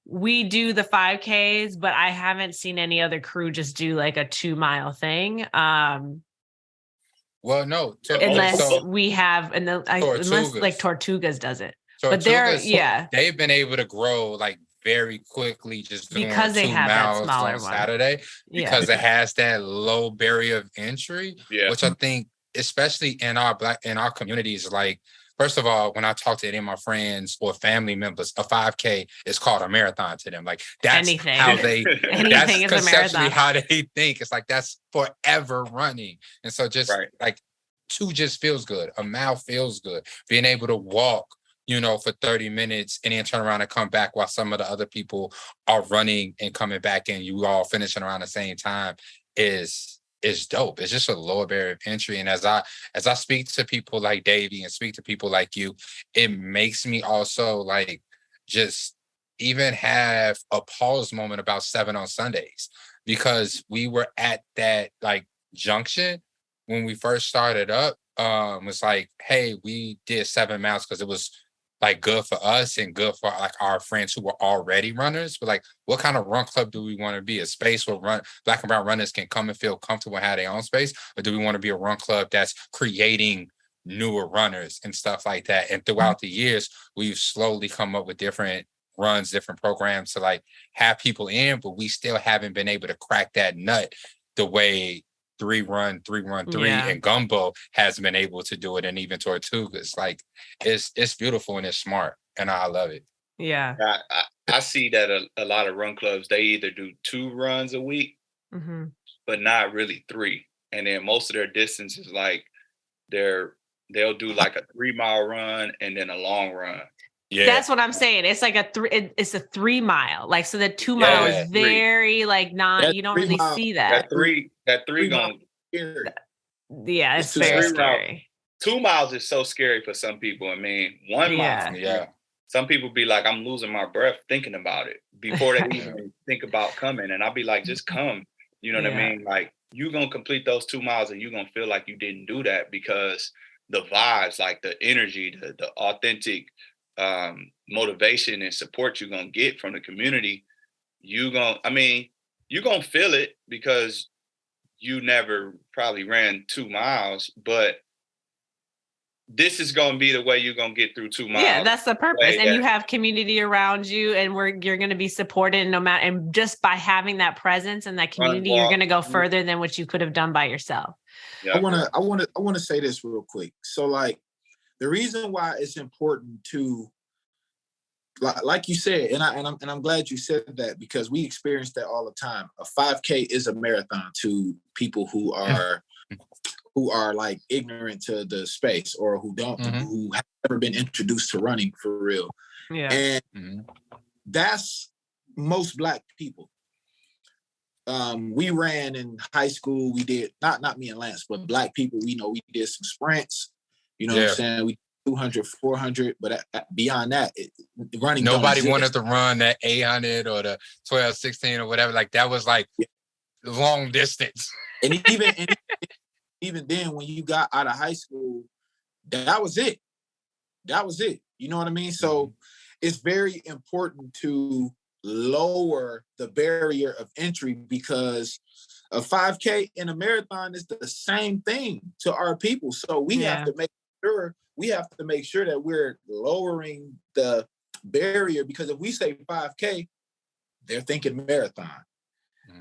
[SPEAKER 1] we do the 5Ks, but I haven't seen any other crew just do like a 2 mile thing.
[SPEAKER 2] Well, no,
[SPEAKER 1] unless like Tortugas does it. But
[SPEAKER 2] they've been able to grow like very quickly just doing
[SPEAKER 1] because they
[SPEAKER 2] 2
[SPEAKER 1] have
[SPEAKER 2] miles
[SPEAKER 1] that smaller
[SPEAKER 2] on
[SPEAKER 1] one.
[SPEAKER 2] Saturday, because it has that low barrier of entry, which I think, especially in our communities, like, first of all, when I talk to any of my friends or family members, a 5K is called a marathon to them. Like that's how they, that's conceptually how they think. It's like, that's forever running. And so just like 2 just feels good. A mile feels good. Being able to walk, for 30 minutes and then turn around and come back while some of the other people are running and coming back and you all finishing around the same time is dope. It's just a lower barrier of entry. And as I speak to people like Davey and speak to people like you, it makes me also like just even have a pause moment about 7 on Sundays, because we were at that like junction when we first started up. Was like, hey, we did 7 miles because it was like good for us and good for like our friends who were already runners. But like, what kind of run club do we want to be? A space where Black and brown runners can come and feel comfortable and have their own space? Or do we want to be a run club that's creating newer runners and stuff like that? And throughout the years, we've slowly come up with different runs, different programs to like have people in, but we still haven't been able to crack that nut the way WeRun313 and Gumbo has been able to do it, and even Tortugas. Like it's beautiful and it's smart, and I love it.
[SPEAKER 1] Yeah,
[SPEAKER 4] I see that a lot of run clubs, they either do 2 runs a week, but not really 3. And then most of their distance is like they'll do like a 3 mile run and then a long run.
[SPEAKER 1] Yeah, that's what I'm saying. It's like it's a 3 mile. Like, so the 2 mile is very like you don't really see that.
[SPEAKER 4] That three going.
[SPEAKER 1] Yeah, it's very scary.
[SPEAKER 4] 2 miles is so scary for some people. I mean, 1 mile.
[SPEAKER 2] Yeah.
[SPEAKER 4] Some people be like, I'm losing my breath thinking about it before they even think about coming. And I'll be like, just come. You know what I mean? Like, you're going to complete those 2 miles and you're going to feel like you didn't do that, because the vibes, like the energy, the authentic motivation and support you're going to get from the community, you're going to feel it because you never probably ran 2 miles, but this is going to be the way you're going to get through 2 miles.
[SPEAKER 1] Yeah, that's the purpose. And you have community around you, and you're going to be supported no matter, and just by having that presence and that community, you're going to go further than what you could have done by yourself.
[SPEAKER 3] Yeah. I want to say this real quick. So like the reason why it's important to, like you said, and I'm glad you said that, because we experience that all the time. A 5K is a marathon to people who are like ignorant to the space, or who who have never been introduced to running for real. Yeah. And that's most Black people. We ran in high school. We did not me and Lance, but Black people. We did some sprints. You know what I'm saying? We 200, 400, but beyond that, running.
[SPEAKER 2] Nobody wanted to run that 800 or the 12, 16 or whatever. Like that was like long distance.
[SPEAKER 3] And even then, when you got out of high school, that was it. That was it. You know what I mean? So it's very important to lower the barrier of entry, because a 5K and a marathon is the same thing to our people. So we have to make sure that we're lowering the barrier, because if we say 5K, they're thinking marathon.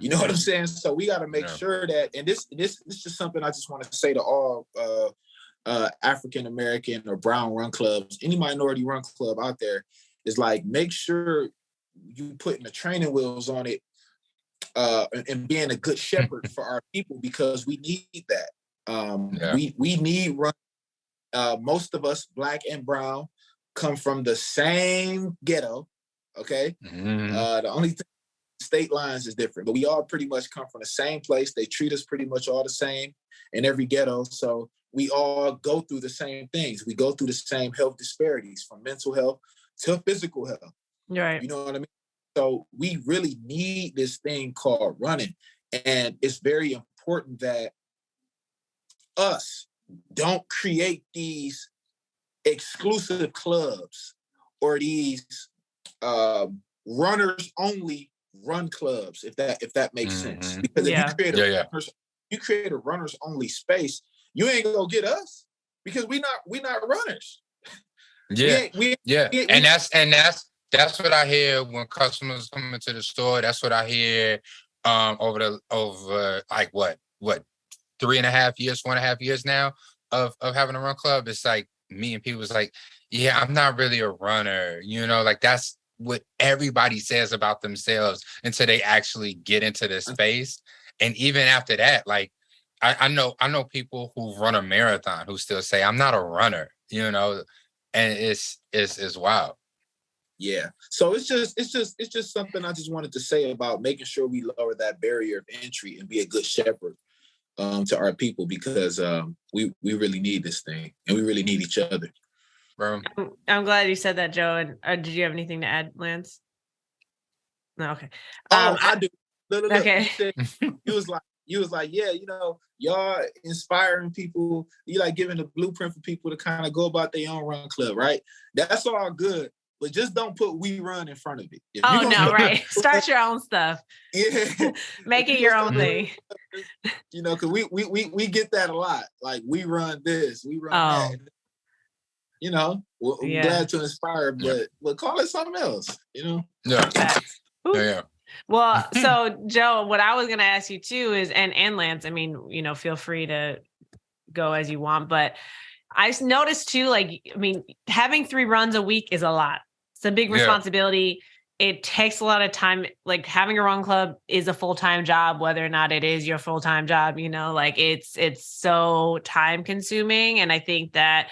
[SPEAKER 3] You know what I'm saying? So we got to make sure that, and this is just something I just want to say to all African American or brown run clubs, any minority run club out there, is like, make sure you putting the training wheels on it, and being a good shepherd for our people, because we need that. We need run. Most of us, Black and brown, come from the same ghetto. Okay. The only thing, state lines is different, but we all pretty much come from the same place. They treat us pretty much all the same in every ghetto. So we all go through the same things. We go through the same health disparities, from mental health to physical health. Right. You know what I mean? So we really need this thing called running. And it's very important that us don't create these exclusive clubs or these runners only run clubs, if that makes sense. Because if you create a runners only space, you ain't gonna get us, because we not runners.
[SPEAKER 2] And that's what I hear when customers come into the store. That's what I hear over like what 3.5 years, 4.5 years now of having a run club. It's like me and people was like, yeah, I'm not really a runner, like that's what everybody says about themselves until they actually get into this space. And even after that, like I know people who run a marathon who still say, I'm not a runner, and it's wild.
[SPEAKER 3] Yeah. So it's just something I just wanted to say about making sure we lower that barrier of entry and be a good shepherd to our people, because we really need this thing, and we really need each other.
[SPEAKER 1] I'm glad you said that, Joe. And did you have anything to add, Lance? No, okay.
[SPEAKER 3] I do. Look,
[SPEAKER 1] okay.
[SPEAKER 3] You was like, yeah, y'all inspiring people. You like giving a blueprint for people to kind of go about their own run club, right? That's all good, but just don't put "We Run" in front of it.
[SPEAKER 1] Right. Start your own stuff.
[SPEAKER 3] Yeah,
[SPEAKER 1] make it your own thing.
[SPEAKER 3] Because we get that a lot. Like, we run this, we run that. We're glad to inspire, but call it something else.
[SPEAKER 2] Yeah.
[SPEAKER 1] Well, so Joe, what I was going to ask you too is, and Lance, I mean, feel free to go as you want, but I noticed too, like, I mean, having 3 runs a week is a lot. It's a big responsibility. It takes a lot of time. Like, having a run club is a full-time job, whether or not it is your full-time job, like it's so time consuming. And I think that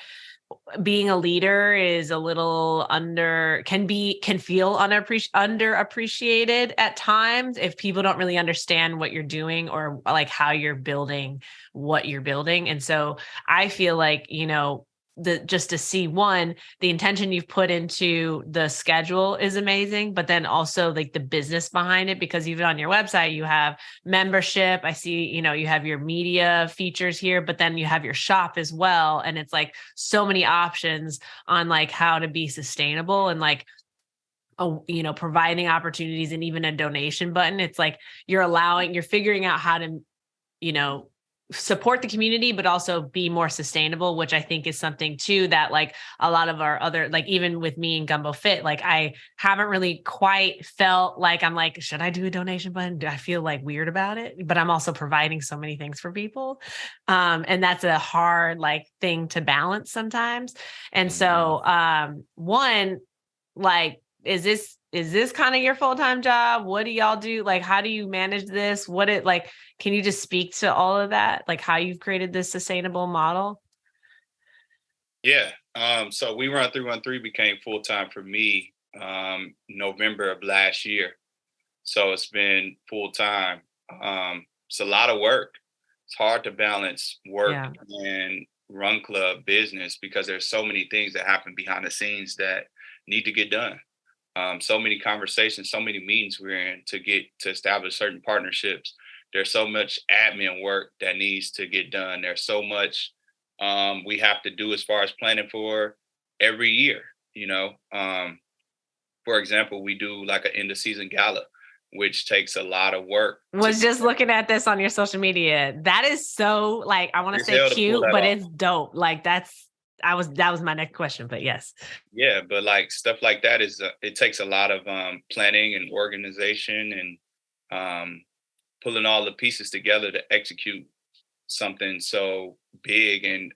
[SPEAKER 1] being a leader is a little can feel underappreciated at times if people don't really understand what you're doing, or like how you're building what you're building. And so I feel like, just to see the intention you've put into the schedule is amazing, but then also like the business behind it, because even on your website, you have membership. I see, you have your media features here, but then you have your shop as well. And it's like so many options on like how to be sustainable, and like, providing opportunities, and even a donation button. It's like you're figuring out how to, support the community, but also be more sustainable, which I think is something too that like a lot of our other, like even with me and Gumbo Fit, like I haven't really quite felt like I'm like, should I do a donation button? Do I feel like weird about it? But I'm also providing so many things for people. And that's a hard like thing to balance sometimes. And so one, like, is this kind of your full-time job? What do y'all do? Like, how do you manage this? Can you just speak to all of that? Like how you've created this sustainable model?
[SPEAKER 4] Yeah. So WeRun313 became full-time for me November of last year. So it's been full-time. It's a lot of work. It's hard to balance work and run club business because there's so many things that happen behind the scenes that need to get done. So many conversations, so many meetings we're in to establish certain partnerships. There's so much admin work that needs to get done. There's so much we have to do as far as planning for every year. For example, we do like an end of season gala, which takes a lot of work.
[SPEAKER 1] Was just looking at this on your social media. That is so like, I want to say cute, but it's dope. Like that was my next question, but yes.
[SPEAKER 4] Yeah. But like stuff like that it takes a lot of planning and organization and pulling all the pieces together to execute something so big. And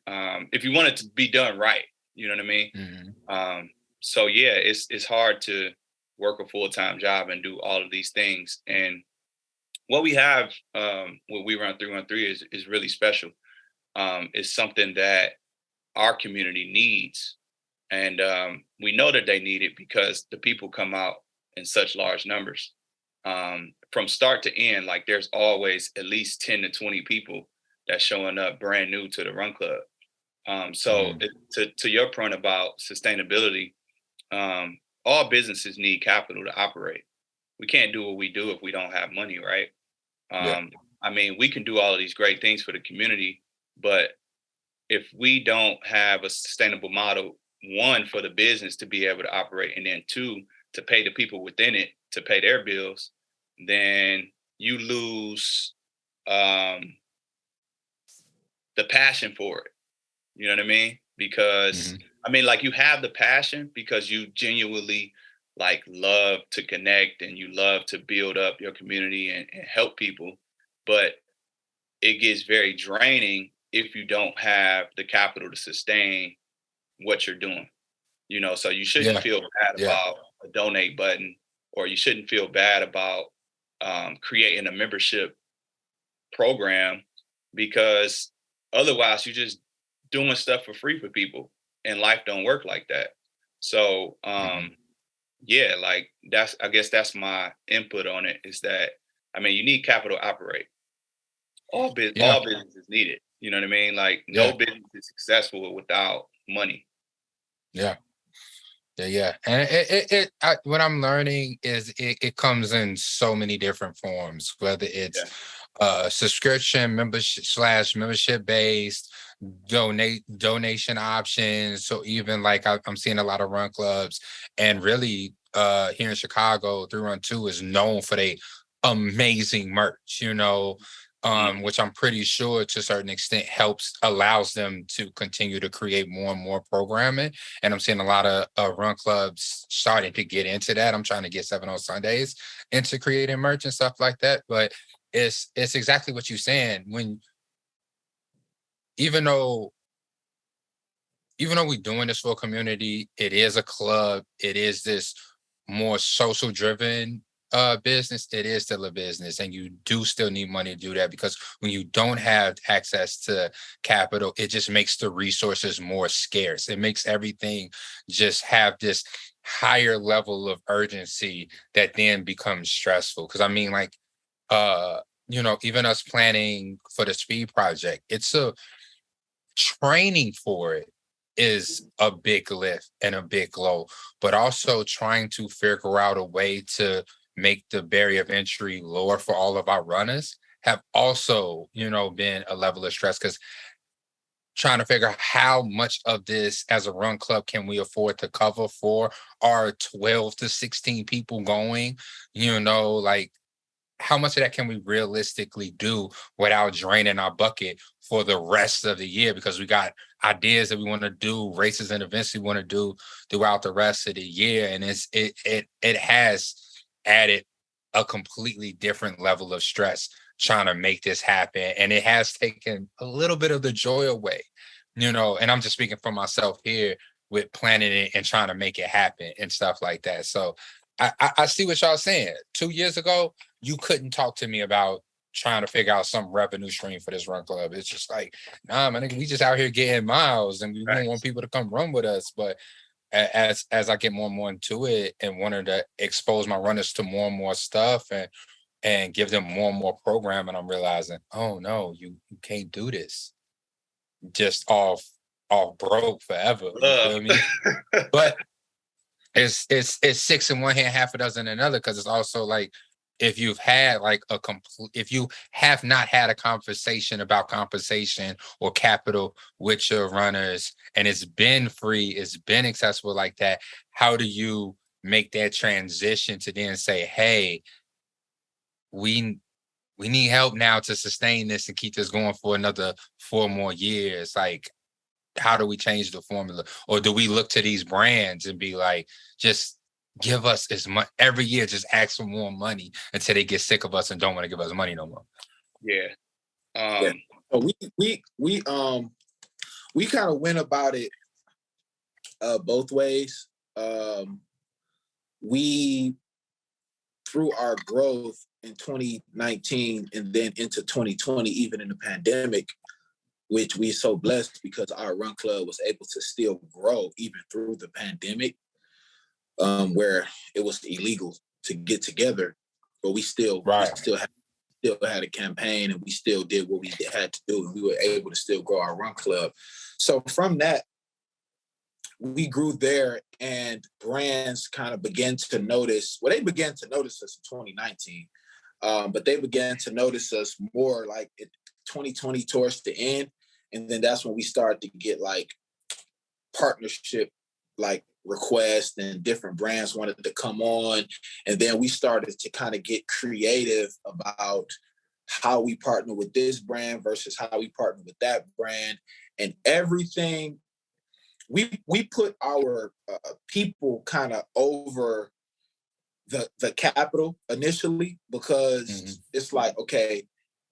[SPEAKER 4] if you want it to be done right, you know what I mean? Mm-hmm. So yeah, it's hard to work a full-time job and do all of these things. And what we have with WeRun313 is really special. It's something that our community needs. And we know that they need it because the people come out in such large numbers. From start to end, like there's always at least 10 to 20 people that's showing up brand new to the run club. To your point about sustainability, all businesses need capital to operate. We can't do what we do if we don't have money, right? I mean, we can do all of these great things for the community, but if we don't have a sustainable model, one, for the business to be able to operate, and then two, to pay the people within it to pay their bills, then you lose the passion for it. You know what I mean? Because I mean, like you have the passion because you genuinely like love to connect and you love to build up your community and help people, but it gets very draining if you don't have the capital to sustain what you're doing. So you shouldn't feel bad about a donate button, or you shouldn't feel bad about creating a membership program, because otherwise you're just doing stuff for free for people, and life don't work like that. So like I guess that's my input on it, is that, I mean, you need capital to operate. All businesses need it. You know what I mean? Like no business is successful without money.
[SPEAKER 2] Yeah. And what I'm learning is it comes in so many different forms, whether it's subscription, membership based, donation options. So even like I'm seeing a lot of run clubs, and really here in Chicago, 312 is known for their amazing merch, which I'm pretty sure to a certain extent allows them to continue to create more and more programming. And I'm seeing a lot of run clubs starting to get into that. I'm trying to get 7 on Sundays into creating merch and stuff like that. But it's exactly what you're saying. Even though we're doing this for a community, it is a club, it is this more social driven business, it is still a business, and you do still need money to do that, because when you don't have access to capital, it just makes the resources more scarce. It makes everything just have this higher level of urgency that then becomes stressful. Because I mean, like even us planning for the speed project, it's a training for it is a big lift and a big blow, but also trying to figure out a way to make the barrier of entry lower for all of our runners have also, been a level of stress, because trying to figure out how much of this as a run club can we afford to cover for our 12 to 16 people going, like how much of that can we realistically do without draining our bucket for the rest of the year? Because we got ideas that we want to do, races and events we want to do throughout the rest of the year. And it has added a completely different level of stress trying to make this happen. And it has taken a little bit of the joy away, and I'm just speaking for myself here with planning it and trying to make it happen and stuff like that. So I see what y'all saying. 2 years ago, you couldn't talk to me about trying to figure out some revenue stream for this run club. It's just like, nah, man, we just out here getting miles and we don't want people to come run with us. But as I get more and more into it and wanted to expose my runners to more and more stuff and give them more and more programming, I'm realizing, oh no, you can't do this just off broke forever. You feel me? But it's six in one hand, half a dozen in another, because it's also like if you have not had a conversation about compensation or capital with your runners and it's been free, it's been accessible like that, how do you make that transition to then say, hey, we need help now to sustain this and keep this going for another 4 more years? Like, how do we change the formula? Or do we look to these brands and be like, just give us as much every year, just ask for more money until they get sick of us and don't want to give us money no more?
[SPEAKER 4] Yeah.
[SPEAKER 3] We kind of went about it both ways. We, through our growth in 2019 and then into 2020, even in the pandemic, which we're so blessed because our run club was able to still grow even through the pandemic, where it was illegal to get together, but we still had a campaign and we still did what we had to do, and we were able to still grow our run club. So from that, we grew there, and brands kind of began to notice. Well, they began to notice us in 2019, but they began to notice us more like 2020 towards the end. And then that's when we started to get like partnership, like requests, and different brands wanted to come on. And then we started to kind of get creative about how we partner with this brand versus how we partner with that brand, and everything. We put our people kind of over the capital initially, because it's like, okay,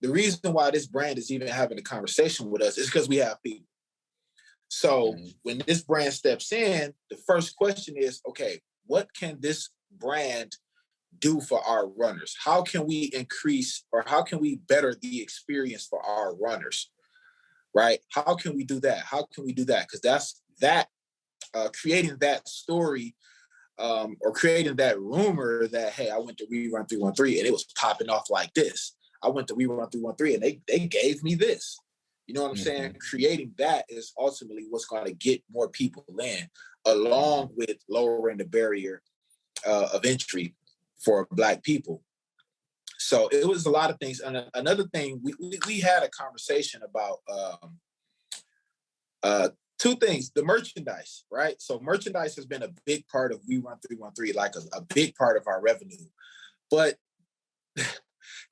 [SPEAKER 3] the reason why this brand is even having a conversation with us is because we have people. So when this brand steps in, the first question is, okay, what can this brand do for our runners? How can we increase, or how can we better the experience for our runners, right? How can we do that? How can we do that? Because that's creating that story, or creating that rumor that, hey, I went to WeRun313 and it was popping off like this. I went to WeRun313 and they gave me this. You know what I'm saying? Creating that is ultimately what's going to get more people in, along with lowering the barrier of entry for Black people. So it was a lot of things. And another thing, we had a conversation about two things: the merchandise, right? So merchandise has been a big part of WeRun313, like a big part of our revenue. But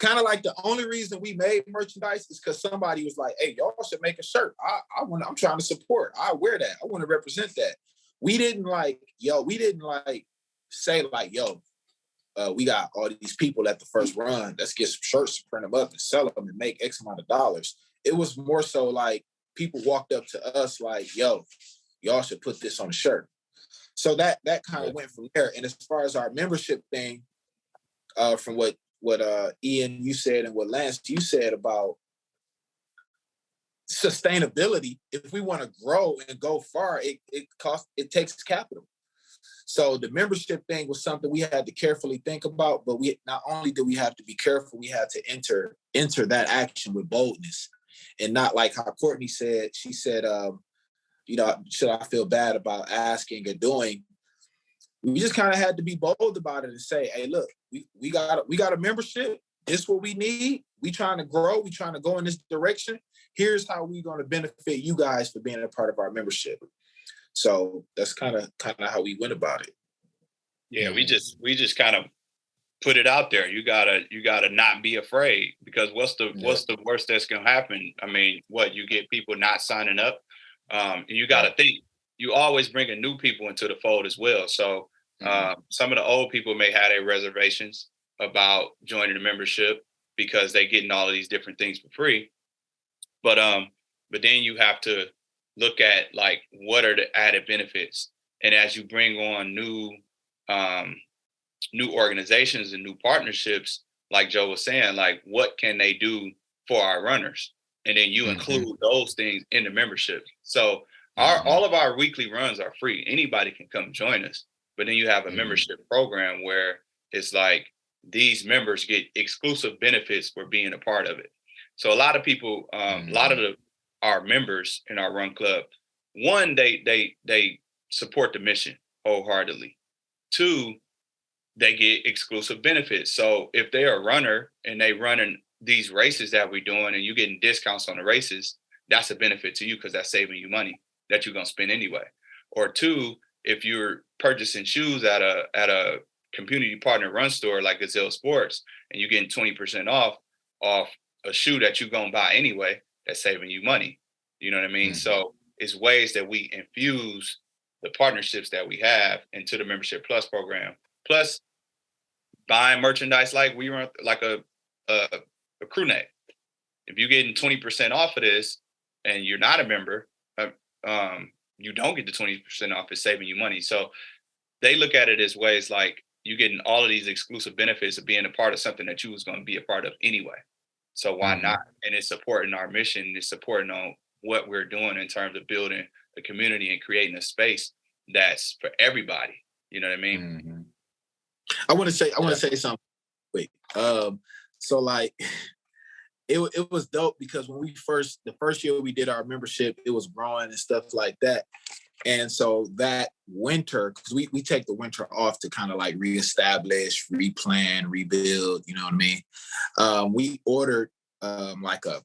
[SPEAKER 3] kind of like the only reason we made merchandise is because somebody was like, hey, y'all should make a shirt. I'm trying to support. I wear that. I want to represent that. We didn't say like, yo, we got all these people at the first run. Let's get some shirts, print them up and sell them and make X amount of dollars. It was more so like people walked up to us like, yo, y'all should put this on a shirt. So that kind of went from there. And as far as our membership thing, from what Ian, you said, and what Lance, you said about sustainability, if we want to grow and go far, it takes capital. So the membership thing was something we had to carefully think about, but we not only did we have to be careful, we had to enter that action with boldness, and not like how Courtney said. She said, should I feel bad about asking or doing? We just kind of had to be bold about it and say, hey, look, we got a membership. This is what we need. We trying to grow. We trying to go in this direction. Here's how we going to benefit you guys for being a part of our membership. So that's kind of how we went about it.
[SPEAKER 4] Yeah, we just kind of put it out there. You gotta not be afraid, because what's the worst that's gonna happen? I mean, you get people not signing up, and you gotta think you always bringing new people into the fold as well. So some of the old people may have their reservations about joining the membership because they're getting all of these different things for free. But then you have to look at like what are the added benefits, and as you bring on new organizations and new partnerships, like Joe was saying, like what can they do for our runners? And then you include those things in the membership. So all of our weekly runs are free. Anybody can come join us. But then you have a membership program where it's like these members get exclusive benefits for being a part of it. So a lot of people, a lot of our members in our run club, one, they support the mission wholeheartedly. Two, they get exclusive benefits. So if they're a runner and they running these races that we're doing and you getting discounts on the races, that's a benefit to you because that's saving you money that you're gonna spend anyway. Or two, if you're purchasing shoes at a community partner run store like Gazelle Sports and you're getting 20% off a shoe that you're gonna buy anyway, that's saving you money. You know what I mean? So it's ways that we infuse the partnerships that we have into the Membership Plus program. Plus, buying merchandise like WeRun, like a crew neck. If you're getting 20% off of this and you're not a member, you don't get the 20% off. It's saving you money. So they look at it as ways like you're getting all of these exclusive benefits of being a part of something that you was going to be a part of anyway. So why not? And it's supporting our mission. It's supporting on what we're doing in terms of building a community and creating a space that's for everybody. You know what I mean?
[SPEAKER 3] I want to say something. Wait. So like, it was dope because when the first year we did our membership, it was growing and stuff like that. And so that winter, because we take the winter off to kind of like reestablish, replan, rebuild, you know what I mean? We ordered like a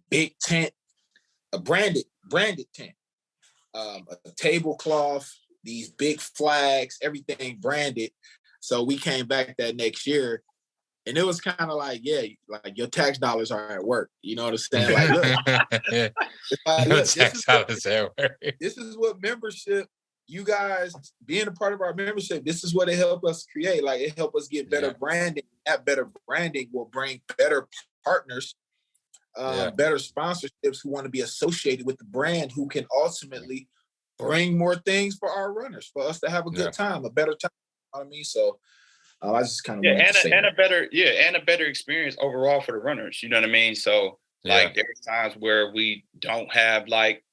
[SPEAKER 3] big tent, a branded tent, a tablecloth, these big flags, everything branded. So we came back that next year and it was kind of like, like your tax dollars are at work. You know what I'm saying? Like, look, this is what membership, you guys being a part of our membership, this is what it helped us create. Like it helped us get better branding. That better branding will bring better partners, better sponsorships who want to be associated with the brand, who can ultimately bring more things for our runners, for us to have a good time, a better time. You know what I mean? So I just kind of
[SPEAKER 4] a better experience overall for the runners. You know what I mean? So like there's times where we don't have like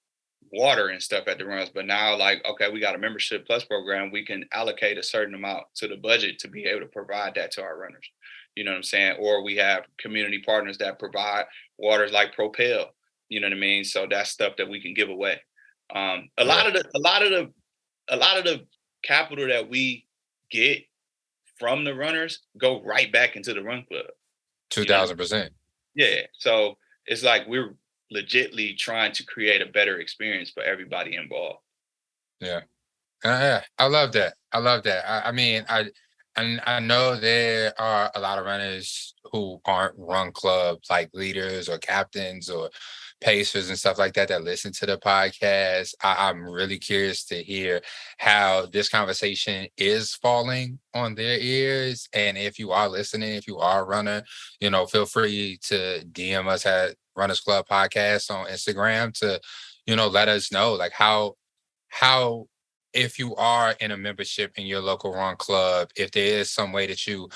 [SPEAKER 4] water and stuff at the runs, but now like, okay, we got a Membership Plus program. We can allocate a certain amount to the budget to be able to provide that to our runners. You know what I'm saying? Or we have community partners that provide waters like Propel. You know what I mean? So that's stuff that we can give away. A lot of the capital that we get from the runners go right back into the run club.
[SPEAKER 2] 2,000%.
[SPEAKER 4] Yeah. So it's like we're legitly trying to create a better experience for everybody involved.
[SPEAKER 2] Yeah. I love that. I mean, I know there are a lot of runners who aren't run club like leaders or captains or pacers and stuff like that listen to the podcast. I'm really curious to hear how this conversation is falling on their ears. And if you are listening, if you are a runner, feel free to DM us at Runners Club Podcast on Instagram to, let us know like how if you are in a membership in your local run club, if there is some way that you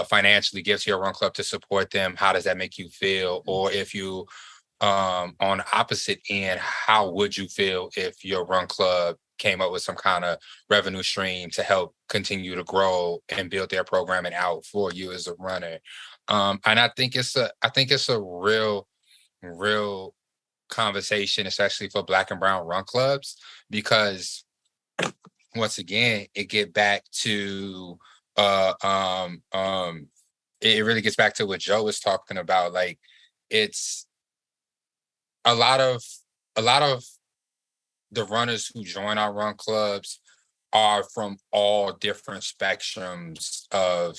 [SPEAKER 2] financially give to your run club to support them, how does that make you feel? Or if you on the opposite end, how would you feel if your run club came up with some kind of revenue stream to help continue to grow and build their programming out for you as a runner? And I think it's a real conversation, especially for Black and brown run clubs, because once again, it get back to it really gets back to what Joe was talking about. Like it's a lot of the runners who join our run clubs are from all different spectrums of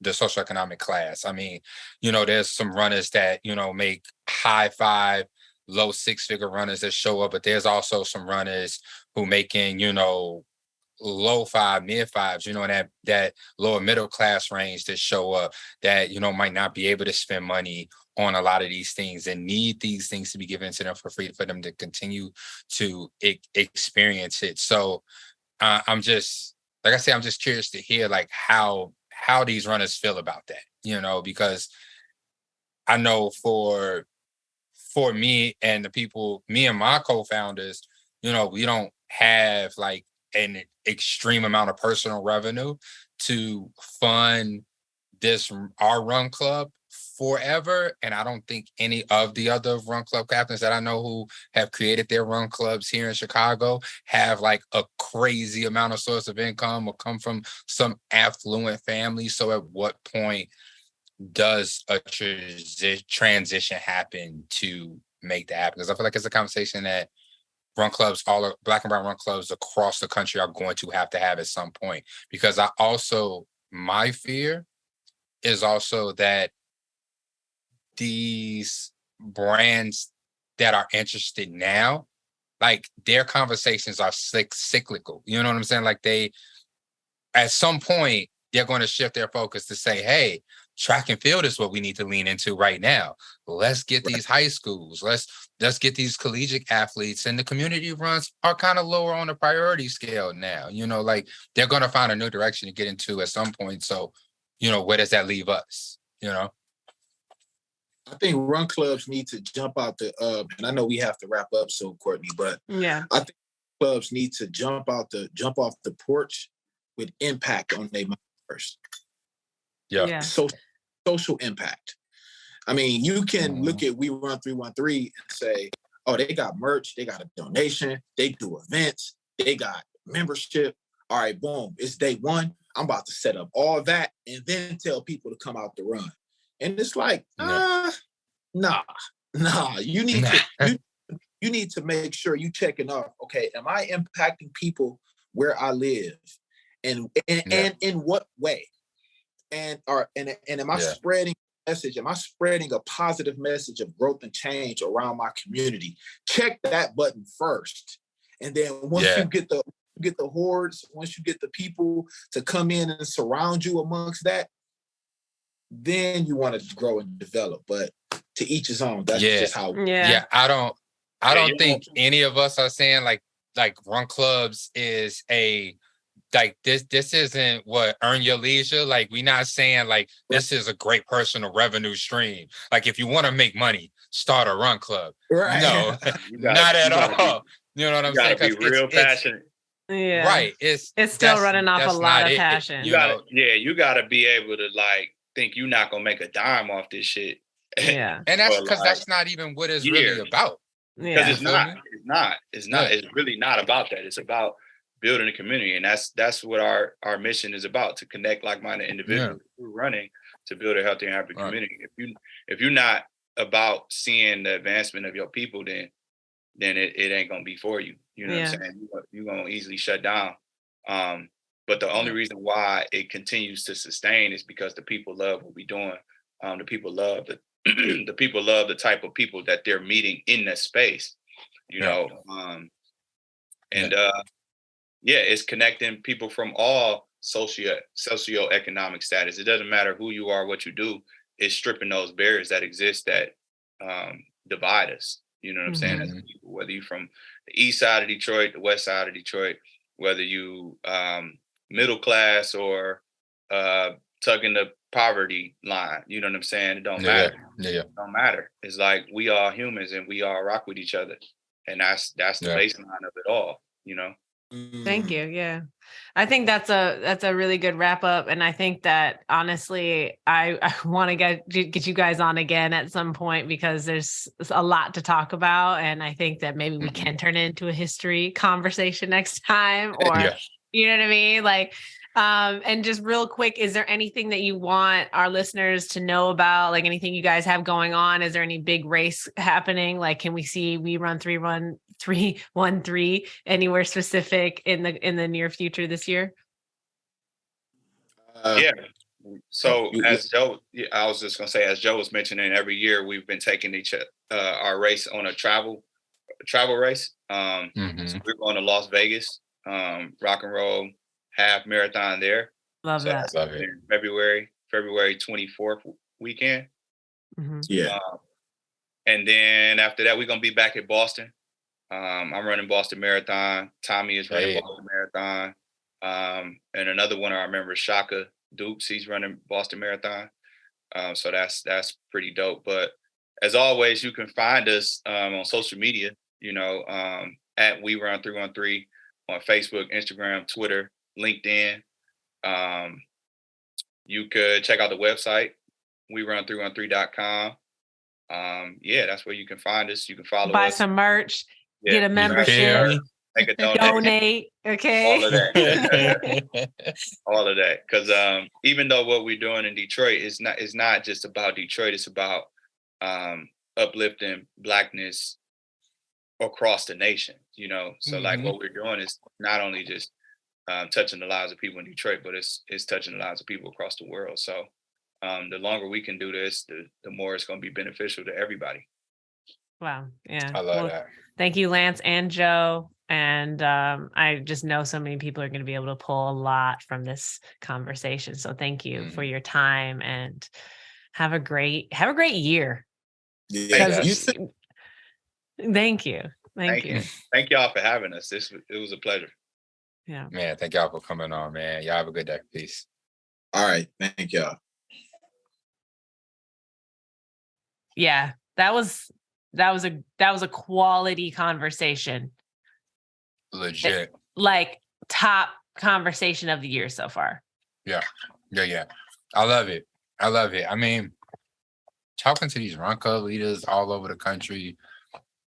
[SPEAKER 2] the socioeconomic class. I mean, there's some runners that, make high five, low six-figure runners that show up, but there's also some runners who making, low five, mid fives, that lower middle class range that show up that, might not be able to spend money on a lot of these things and need these things to be given to them for free for them to continue to experience it. So I'm just, like I say, I'm just curious to hear like how these runners feel about that, because I know for me and the people, me and my co-founders, we don't have like an extreme amount of personal revenue to fund our run club forever. And I don't think any of the other run club captains that I know who have created their run clubs here in Chicago have like a crazy amount of source of income or come from some affluent family. So at what point does a transition happen to make that happen? Because I feel like it's a conversation that run clubs, all Black and brown run clubs across the country are going to have at some point. Because my fear is also that these brands that are interested now, like their conversations are cyclical. You know what I'm saying? Like at some point, they're going to shift their focus to say, hey, track and field is what we need to lean into right now. Let's get these high schools. Let's get these collegiate athletes, and the community runs are kind of lower on the priority scale now. Like they're going to find a new direction to get into at some point. So, where does that leave us?
[SPEAKER 3] I think run clubs need to jump out and I know we have to wrap up soon, Courtney, but
[SPEAKER 1] yeah,
[SPEAKER 3] I think clubs need to jump off the porch with impact on their mind first.
[SPEAKER 2] Yeah.
[SPEAKER 3] So social impact. I mean, you can look at WeRun313 and say, oh, they got merch, they got a donation, they do events, they got membership. All right, boom, it's day one. I'm about to set up all that and then tell people to come out to run. And it's like, nah. You need to you need to make sure you checking off. Okay, am I impacting people where I live, and in what way? And am I spreading a message? Am I spreading a positive message of growth and change around my community? Check that button first, and then once you get the hordes, once you get the people to come in and surround you amongst that, then you want to grow and develop. But to each his own. That's just how.
[SPEAKER 2] Yeah, I don't think any of us are saying like run clubs is like this isn't what earn your leisure. Like we're not saying like this is a great personal revenue stream. Like if you want to make money, start a run club.
[SPEAKER 3] Right.
[SPEAKER 2] No, not at all. You know what I'm saying?
[SPEAKER 4] Be real passionate.
[SPEAKER 1] Yeah.
[SPEAKER 2] Right. It's
[SPEAKER 1] still running off a lot of passion.
[SPEAKER 4] You gotta be able to like think you're not gonna make a dime off this shit.
[SPEAKER 1] Yeah.
[SPEAKER 2] And that's because that's not even what it's really about.
[SPEAKER 4] Because it's not. It's really not about that. It's about building a community, and that's what our mission is about: to connect like-minded individuals through running to build a healthy and happy community. If you're not about seeing the advancement of your people, then it ain't gonna be for you. You know what I'm saying? You're gonna easily shut down. But the only reason why it continues to sustain is because the people love what we're doing. The people love the people love the type of people that they're meeting in that space. It's connecting people from all socioeconomic status. It doesn't matter who you are, what you do. It's stripping those barriers that exist that divide us. You know what I'm saying? As people, whether you're from the east side of Detroit, the west side of Detroit, whether you middle class or tugging the poverty line, you know what I'm saying? It don't matter. It don't matter. It's like we all humans and we all rock with each other, and that's the baseline of it all.
[SPEAKER 1] Thank you. Yeah. I think that's a really good wrap up. And I think that honestly, I want to get you guys on again at some point because there's a lot to talk about. And I think that maybe we can turn it into a history conversation next time, or, you know what I mean? Like, And just real quick, is there anything that you want our listeners to know about? Like anything you guys have going on? Is there any big race happening? Like, can we see WeRun313 anywhere specific in the near future this year?
[SPEAKER 4] Yeah. So as Joe, I was just gonna say, as Joe was mentioning, every year we've been taking our race on a travel race. So we're going to Las Vegas, rock and roll half marathon there.
[SPEAKER 1] Love that.
[SPEAKER 4] That's love it. In February 24th weekend.
[SPEAKER 3] Yeah.
[SPEAKER 4] And then after that, we're gonna be back at Boston. I'm running Boston Marathon. Tommy is running Boston Marathon. And another one I remember, Shaka Dukes, he's running Boston Marathon. So that's pretty dope. But as always, you can find us on social media, at WeRun313 on Facebook, Instagram, Twitter, LinkedIn. You could check out the website, WeRun313.com. That's where you can find us. You can follow
[SPEAKER 1] Buy
[SPEAKER 4] us.
[SPEAKER 1] Some merch, get a membership.
[SPEAKER 4] Make a
[SPEAKER 1] donate, okay?
[SPEAKER 4] All of that. All of that. Because even though what we're doing in Detroit is not just about Detroit, it's about uplifting Blackness across the nation, So like what we're doing is not only just touching the lives of people in Detroit, but it's touching the lives of people across the world. So the longer we can do this, the more it's going to be beneficial to everybody.
[SPEAKER 1] Wow. Yeah.
[SPEAKER 2] I love that.
[SPEAKER 1] Thank you, Lance and Joe. And I just know so many people are going to be able to pull a lot from this conversation. So thank you for your time and have a great year.
[SPEAKER 3] Yeah.
[SPEAKER 1] Thank you.
[SPEAKER 4] Thank you. Thank y'all for having us. It was a pleasure.
[SPEAKER 1] Yeah.
[SPEAKER 2] Man, thank y'all for coming on, man. Y'all have a good day. Peace.
[SPEAKER 3] All right. Thank y'all.
[SPEAKER 1] Yeah, that was a quality conversation.
[SPEAKER 2] Legit.
[SPEAKER 1] Like top conversation of the year so far.
[SPEAKER 2] Yeah. I love it. I mean, talking to these run club leaders all over the country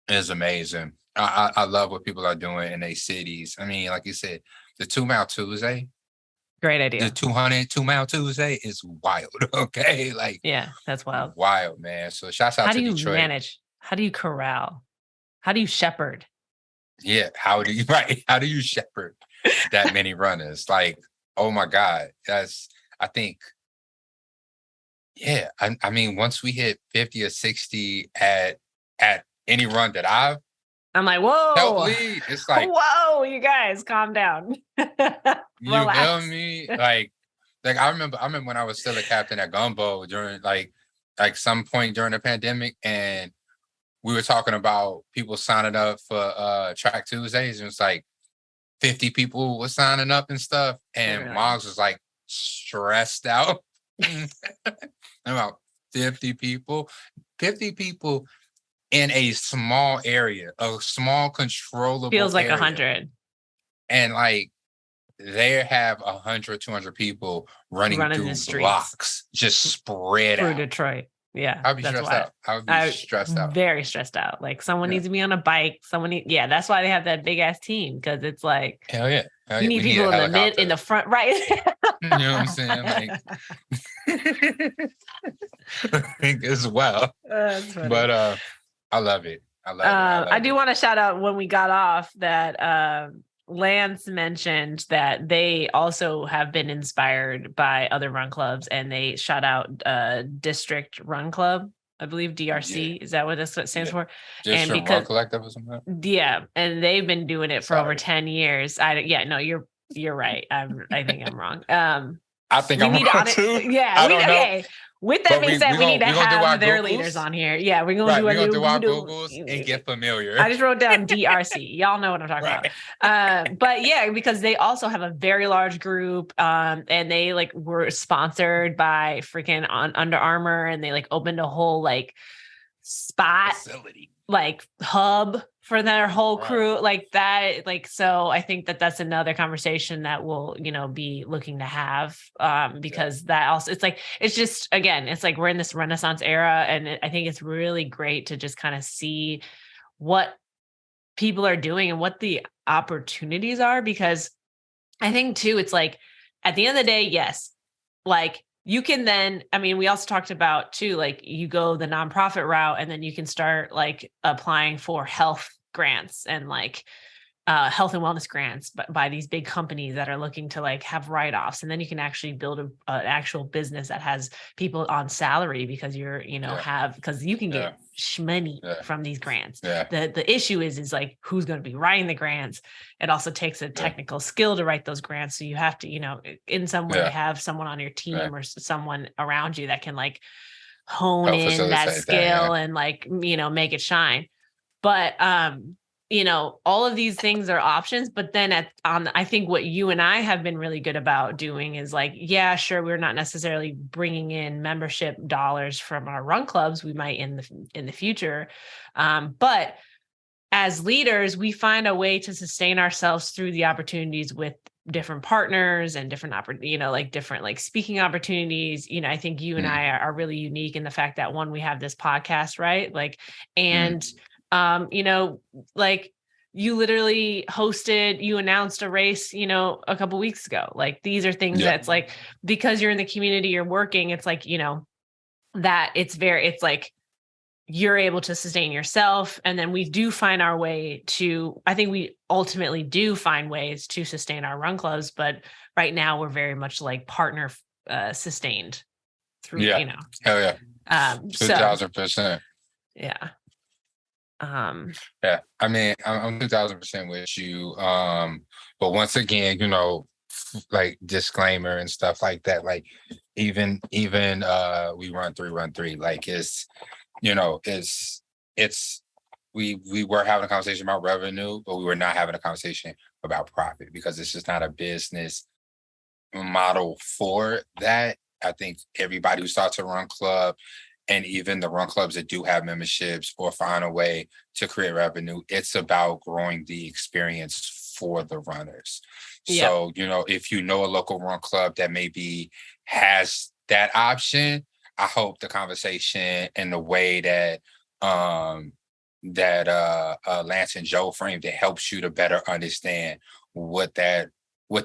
[SPEAKER 2] is amazing. I love what people are doing in their cities. I mean, like you said, the 2 Mile Tuesday.
[SPEAKER 1] Great idea.
[SPEAKER 2] The 2 Mile Tuesday is wild. Okay. Like,
[SPEAKER 1] yeah, that's wild.
[SPEAKER 2] Wild, man. So shouts out to Detroit. How do you
[SPEAKER 1] manage? How do you corral? How do you shepherd?
[SPEAKER 2] Yeah. How do you shepherd that many runners? Like, oh my God. I think, yeah. I mean, once we hit 50 or 60 at any run that
[SPEAKER 1] I'm like, whoa.
[SPEAKER 2] Help lead. It's like,
[SPEAKER 1] whoa, you guys, calm down.
[SPEAKER 2] You feel me? Like I remember when I was still a captain at Gumbo during like some point during the pandemic, and we were talking about people signing up for Track Tuesdays, and it's like 50 people were signing up and stuff, and Moggs was like stressed out. About 50 people in a small area, a small controllable
[SPEAKER 1] feels like
[SPEAKER 2] area.
[SPEAKER 1] 100.
[SPEAKER 2] And like they have 100, 200 people running through the blocks, just spread
[SPEAKER 1] through
[SPEAKER 2] out.
[SPEAKER 1] Detroit. Yeah.
[SPEAKER 2] I'd be stressed out. I would be stressed out.
[SPEAKER 1] Very stressed out. Like someone needs to be on a bike. That's why they have that big ass team. Cause it's like,
[SPEAKER 2] hell yeah.
[SPEAKER 1] You need people in the front, right?
[SPEAKER 2] You know what I'm saying? Like, I think as well. But I love it.
[SPEAKER 1] I do want to shout out when we got off that Lance mentioned that they also have been inspired by other run clubs, and they shout out District Run Club. I believe DRC is that what this stands for?
[SPEAKER 2] District Run Collective or something.
[SPEAKER 1] Yeah, and they've been doing it for over 10 years. You're right. I think I'm wrong.
[SPEAKER 2] I think I'm wrong too.
[SPEAKER 1] Yeah. Okay. With that being said, we need to have their leaders on here. Yeah, we're gonna do our Googles
[SPEAKER 2] and get familiar.
[SPEAKER 1] I just wrote down DRC. Y'all know what I'm talking about. But yeah, because they also have a very large group, and they like were sponsored by freaking Under Armour, and they like opened a whole spot
[SPEAKER 2] facility,
[SPEAKER 1] hub for their whole crew, like that. So I think that that's another conversation that we'll, be looking to have, because that also, it's just, again, it's like we're in this Renaissance era, and I think it's really great to just kind of see what people are doing and what the opportunities are, because I think too, it's like, at the end of the day, yes, like you can then, I mean, we also talked about too, like you go the nonprofit route and then you can start like applying for health grants and like health and wellness grants by these big companies that are looking to like have write-offs. And then you can actually build an actual business that has people on salary because you're, because you can get money from these grants. The issue is like, who's going to be writing the grants? It also takes a technical skill to write those grants. So you have to, in some way have someone on your team or someone around you that can like hone in that skill and like, make it shine. But, all of these things are options, but then I think what you and I have been really good about doing is like, yeah, sure, we're not necessarily bringing in membership dollars from our run clubs. We might in the future. But as leaders, we find a way to sustain ourselves through the opportunities with different partners and different, different like speaking opportunities. I think you and I are really unique in the fact that one, we have this podcast, right? Like, and like you literally you announced a race, a couple weeks ago. Like these are things that's like, because you're in the community, you're working, it's like, that it's like, you're able to sustain yourself. And then we do find our way I think we ultimately do find ways to sustain our run clubs. But right now we're very much like partner sustained through,
[SPEAKER 2] Hell yeah. 2000%.
[SPEAKER 1] Yeah.
[SPEAKER 2] I mean, I'm 2000% with you. But once again, like disclaimer and stuff like that, like even WeRun313, like we were having a conversation about revenue, but we were not having a conversation about profit because it's just not a business model for that. I think everybody who starts a run club, and even the run clubs that do have memberships or find a way to create revenue, it's about growing the experience for the runners. Yeah. So, if a local run club that maybe has that option, I hope the conversation and the way that Lance and Joe framed it helps you to better understand what the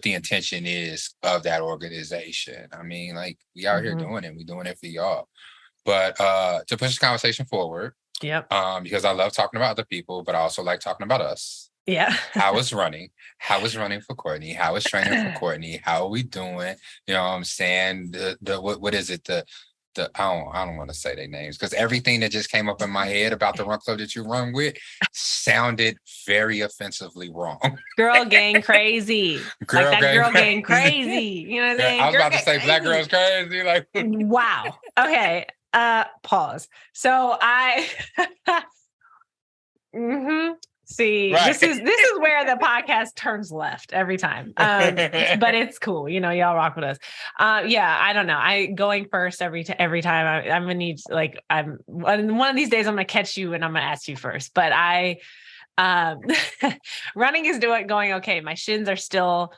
[SPEAKER 2] intention is of that organization. I mean, like we out here doing it. We're doing it for y'all. But to push the conversation forward, because I love talking about other people, but I also like talking about us.
[SPEAKER 1] Yeah.
[SPEAKER 2] How is running for Courtney? How is training for Courtney? How are we doing? You know what I'm saying? What is it? I don't want to say their names because everything that just came up in my head about the run club that you run with sounded very offensively wrong.
[SPEAKER 1] Girl gang crazy. Girl gang crazy. You know what I mean?
[SPEAKER 2] I was about to say black girls crazy. Like
[SPEAKER 1] wow. Okay. Pause. So See, right. This is where the podcast turns left every time. But it's cool. Y'all rock with us. I don't know. I going first every time. I'm gonna need one of these days I'm gonna catch you and I'm gonna ask you first. But running is going okay. My shins are still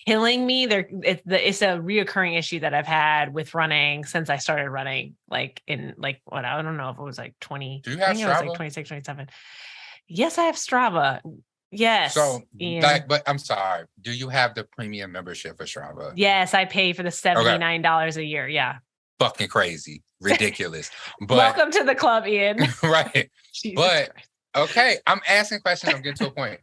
[SPEAKER 1] killing me. It's a reoccurring issue that I've had with running since I started running. I don't know if it was like 20.
[SPEAKER 2] Do you have Strava?
[SPEAKER 1] It was like 26, 27. Yes, I have Strava. Yes.
[SPEAKER 2] So, but I'm sorry. Do you have the premium membership for Strava?
[SPEAKER 1] Yes, I pay for the $79 a year. Yeah.
[SPEAKER 2] Fucking crazy. Ridiculous. But
[SPEAKER 1] welcome to the club, Ian.
[SPEAKER 2] Right. But okay, I'm asking questions. I'm getting to a point.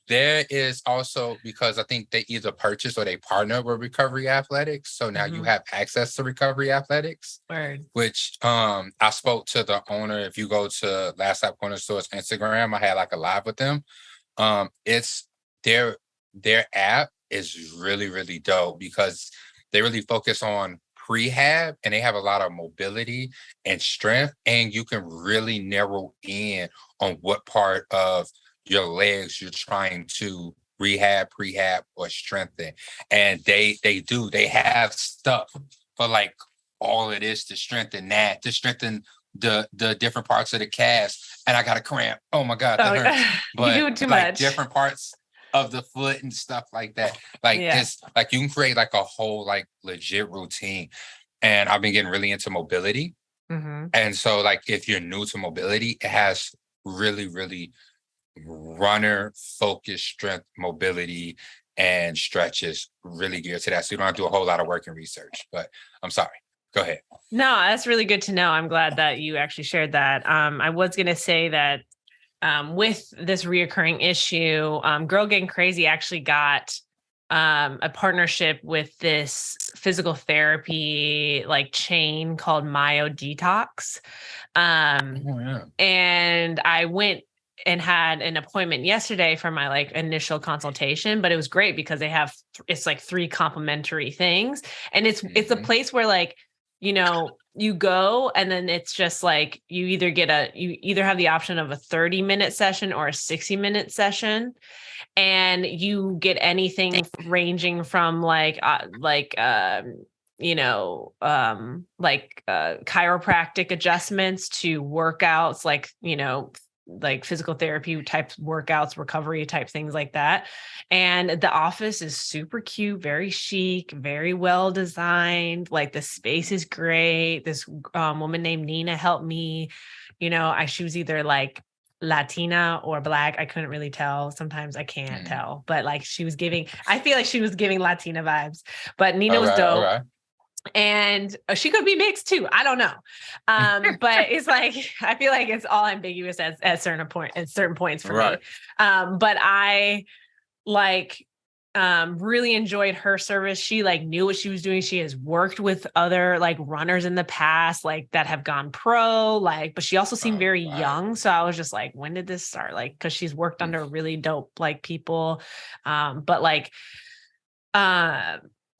[SPEAKER 2] There is also, because I think they either purchase or they partner with Recovery Athletics. So now you have access to Recovery Athletics.
[SPEAKER 1] Word.
[SPEAKER 2] Which I spoke to the owner. If you go to Last Lap Corner Store's Instagram, I had like a live with them. It's their app is really, really dope because they really focus on prehab and they have a lot of mobility and strength. And you can really narrow in on what part of your legs you're trying to rehab, prehab, or strengthen. And they have stuff for like all it is to strengthen that, to strengthen the different parts of the calves. And I got a cramp. Oh my God, that hurts. But
[SPEAKER 1] you're doing too much.
[SPEAKER 2] Different parts of the foot and stuff like that. It's like you can create like a whole like legit routine. And I've been getting really into mobility. And so like if you're new to mobility, it has really, really runner focused strength mobility and stretches really geared to that. So you don't have to do a whole lot of work and research, but I'm sorry. Go ahead.
[SPEAKER 1] No, that's really good to know. I'm glad that you actually shared that. I was going to say that with this reoccurring issue, Girl Getting Crazy actually got a partnership with this physical therapy like chain called Myo Detox. And I went and had an appointment yesterday for my like initial consultation, but it was great because they have, it's like 3 complimentary things. And it's a place where like, you know, you go and then it's just like, you either have the option of a 30-minute session or a 60-minute session. And you get anything ranging from chiropractic adjustments to workouts, like physical therapy type workouts, recovery type things like that. And the office is super cute, very chic, very well designed. Like the space is great. This woman named Nina helped me. She was either like Latina or Black. I couldn't really tell. Sometimes I can't tell, but like I feel like she was giving Latina vibes, but Nina was dope. Right. And she could be mixed too. I don't know. But it's like, I feel like it's all ambiguous at certain points for me. But I really enjoyed her service. She like knew what she was doing. She has worked with other like runners in the past, like that have gone pro, but she also seemed very young. So I was just like, when did this start? Like, cause she's worked under really dope, like people. I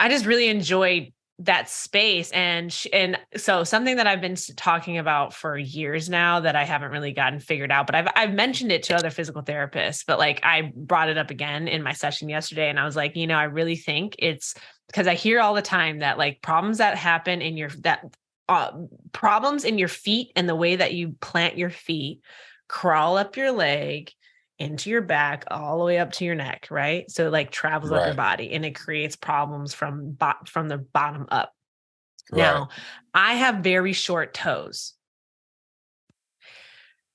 [SPEAKER 1] just really enjoyed that space. And so something that I've been talking about for years now that I haven't really gotten figured out, but I've mentioned it to other physical therapists, but like I brought it up again in my session yesterday. And I was like, I really think it's because I hear all the time that like problems that happen problems in your feet and the way that you plant your feet, crawl up your leg into your back all the way up to your neck, right? So it like travels up your body and it creates problems from the bottom up. Right. Now, I have very short toes.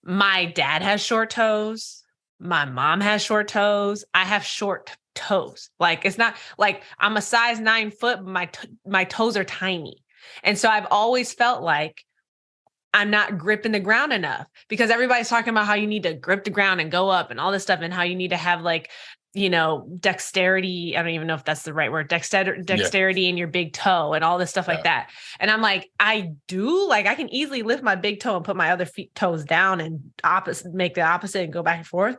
[SPEAKER 1] My dad has short toes. My mom has short toes. I have short toes. Like it's not like I'm a size 9 foot, but my toes are tiny. And so I've always felt like I'm not gripping the ground enough because everybody's talking about how you need to grip the ground and go up and all this stuff and how you need to have like, dexterity. I don't even know if that's the right word, dexterity in your big toe and all this stuff like that. And I'm like, I can easily lift my big toe and put my other toes down and make the opposite and go back and forth.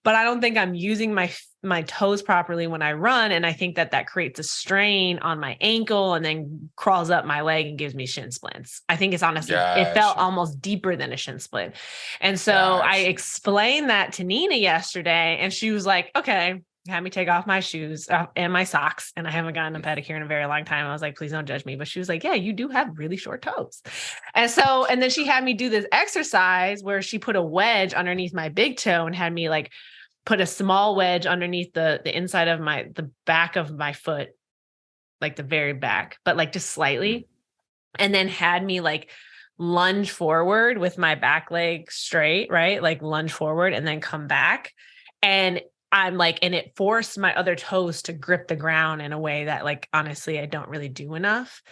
[SPEAKER 1] But I don't think I'm using my toes properly when I run. And I think that creates a strain on my ankle and then crawls up my leg and gives me shin splints. I think it's honestly, it felt almost deeper than a shin splint. And so I explained that to Nina yesterday and she was like, okay, had me take off my shoes and my socks. And I haven't gotten a pedicure in a very long time. I was like, please don't judge me. But she was like, yeah, you do have really short toes. And then she had me do this exercise where she put a wedge underneath my big toe and had me like put a small wedge underneath the inside of the back of my foot, like the very back, but like just slightly. And then had me like lunge forward with my back leg straight, right? Like lunge forward and then come back. And I'm like, and it forced my other toes to grip the ground in a way that like, honestly, I don't really do enough.